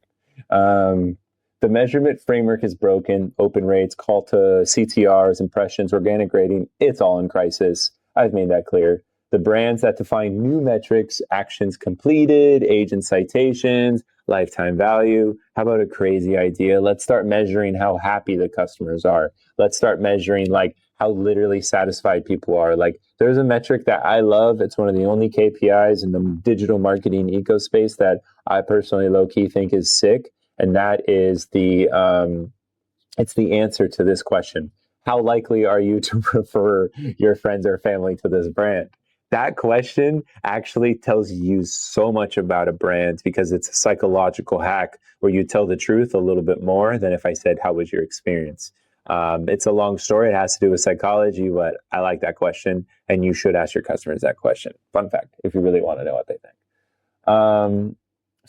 The measurement framework is broken. Open rates, call to CTRs, impressions, organic rating, it's all in crisis. I've made that clear. The brands that define new metrics, actions completed, agent citations, lifetime value. How about a crazy idea? Let's start measuring how happy the customers are. Let's start measuring like how literally satisfied people are. Like there's a metric that I love. It's one of the only KPIs in the digital marketing ecospace that I personally low-key think is sick. And that is it's the answer to this question. How likely are you to refer your friends or family to this brand? That question actually tells you so much about a brand because it's a psychological hack where you tell the truth a little bit more than if I said, how was your experience? It's a long story. It has to do with psychology, but I like that question. And you should ask your customers that question. Fun fact, if you really want to know what they think.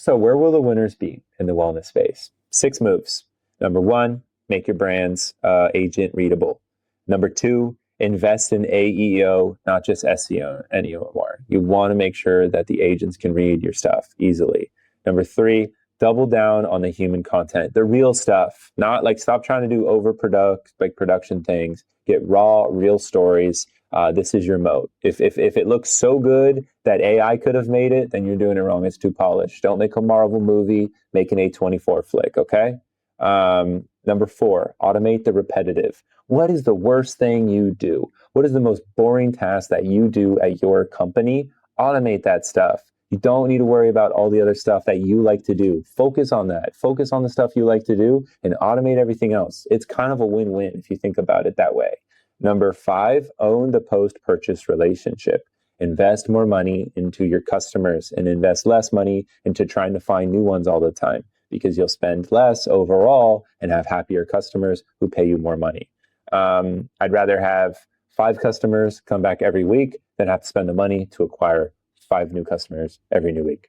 So where will the winners be in the wellness space? 6 moves. Number 1, make your brand's agent readable. Number 2, invest in AEO, not just SEO anymore. You want to make sure that the agents can read your stuff easily. Number 3, double down on the human content, the real stuff. Not like stop trying to do production things. Get raw, real stories. This is your moat. If it looks so good that AI could have made it, then you're doing it wrong. It's too polished. Don't make a Marvel movie. Make an A24 flick, okay? Number 4, automate the repetitive. What is the worst thing you do? What is the most boring task that you do at your company? Automate that stuff. You don't need to worry about all the other stuff that you like to do. Focus on that. Focus on the stuff you like to do and automate everything else. It's kind of a win-win if you think about it that way. Number 5, own the post-purchase relationship. Invest more money into your customers and invest less money into trying to find new ones all the time, because you'll spend less overall and have happier customers who pay you more money. I'd rather have 5 customers come back every week than have to spend the money to acquire 5 new customers every new week.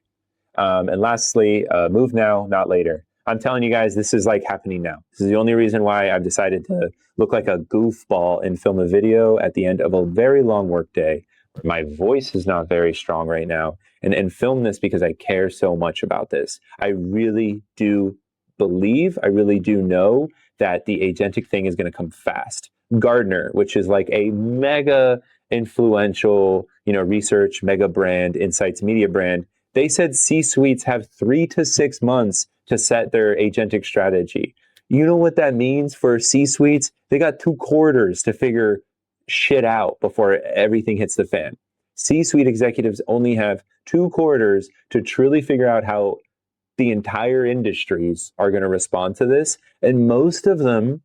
And lastly, move now, not later. I'm telling you guys, this is like happening now. This is the only reason why I've decided to look like a goofball and film a video at the end of a very long work day. My voice is not very strong right now, and film this because I care so much about this. I really do believe, I really do know that the agentic thing is going to come fast. Gartner, which is like a mega influential, research, mega brand, insights media brand, they said C-suites have 3 to 6 months to set their agentic strategy. You know what that means for C-suites? They got 2 quarters to figure shit out before everything hits the fan. C-suite executives only have 2 quarters to truly figure out how the entire industries are going to respond to this. And most of them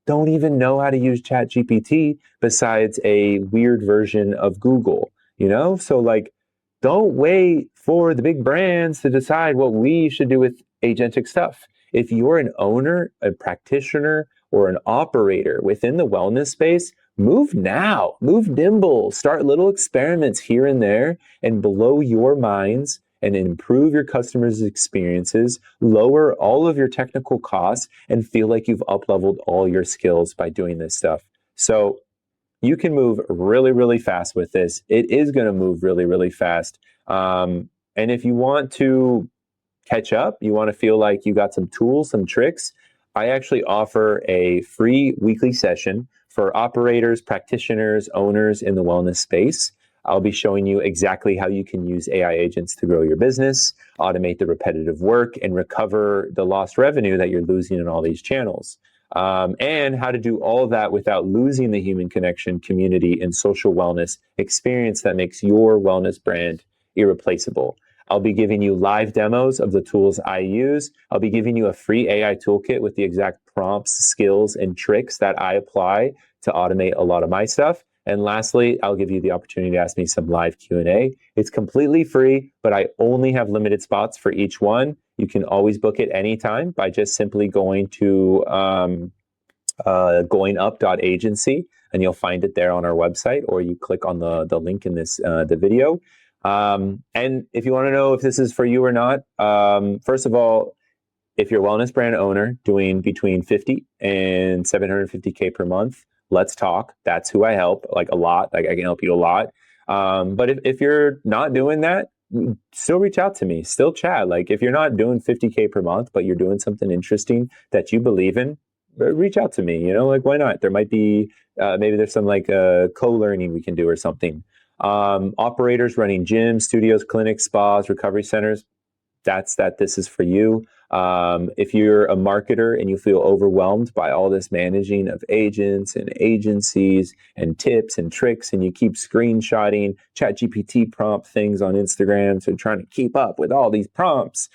don't even know how to use ChatGPT besides a weird version of Google, So don't wait for the big brands to decide what we should do with agentic stuff. If you're an owner, a practitioner, or an operator within the wellness space, move now, move nimble, start little experiments here and there and blow your minds and improve your customers' experiences, lower all of your technical costs, and feel like you've up-leveled all your skills by doing this stuff. So you can move really, really fast with this. It is going to move really, really fast. And if you want to catch up, you want to feel like you got some tools, some tricks, I actually offer a free weekly session for operators, practitioners, owners in the wellness space. I'll be showing you exactly how you can use AI agents to grow your business, automate the repetitive work, and recover the lost revenue that you're losing in all these channels. and how to do all of that without losing the human connection, community, and social wellness experience that makes your wellness brand irreplaceable. I'll be giving you live demos of the tools I use. I'll be giving you a free AI toolkit with the exact prompts, skills, and tricks that I apply to automate a lot of my stuff. And lastly, I'll give you the opportunity to ask me some live Q&A. It's completely free, but I only have limited spots for each one. You can always book it anytime by just simply going to goingup.agency, and you'll find it there on our website, or you click on the link in this the video. And if you want to know if this is for you or not, first of all, if you're a wellness brand owner doing between 50 and 750K per month, let's talk. That's who I help, like a lot. Like I can help you a lot. But if you're not doing that, still reach out to me, still chat. Like if you're not doing 50K per month, but you're doing something interesting that you believe in, reach out to me, you know, like why not? There might be, maybe there's some like co-learning we can do or something. Operators running gyms, studios, clinics, spas, recovery centers, this is for you. If you're a marketer and you feel overwhelmed by all this managing of agents and agencies and tips and tricks, and you keep screenshotting ChatGPT prompt things on Instagram, so trying to keep up with all these prompts,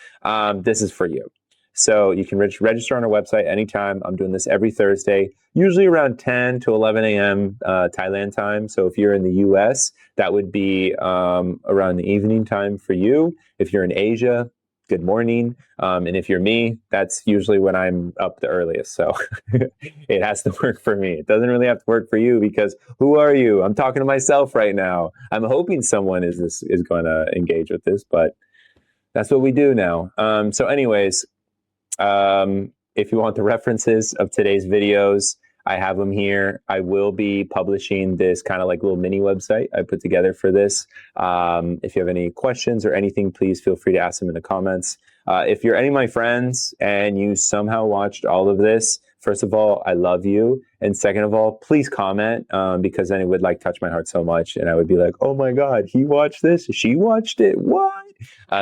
this is for you. So you can register on our website anytime. I'm doing this every Thursday, usually around 10 to 11 a.m. Thailand time. So if you're in the US, that would be around the evening time for you. If you're in Asia, good morning. And if you're me, that's usually when I'm up the earliest. So it has to work for me. It doesn't really have to work for you, because who are you? I'm talking to myself right now. I'm hoping someone is going to engage with this, but that's what we do now. So anyways, if you want the references of today's videos, I have them here. I will be publishing this kind of like little mini website I put together for this. If you have any questions or anything, please feel free to ask them in the comments. If you're any of my friends and you somehow watched all of this, first of all, I love you. And second of all, please comment, because then it would like touch my heart so much. And I would be like, oh my God, he watched this? She watched it? What?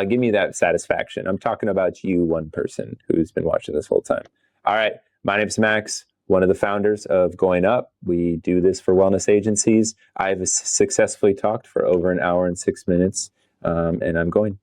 Give me that satisfaction. I'm talking about you, one person who's been watching this whole time. All right. My name's Max, one of the founders of Going Up. We do this for wellness agencies. I've successfully talked for over an hour and 6 minutes, and I'm going.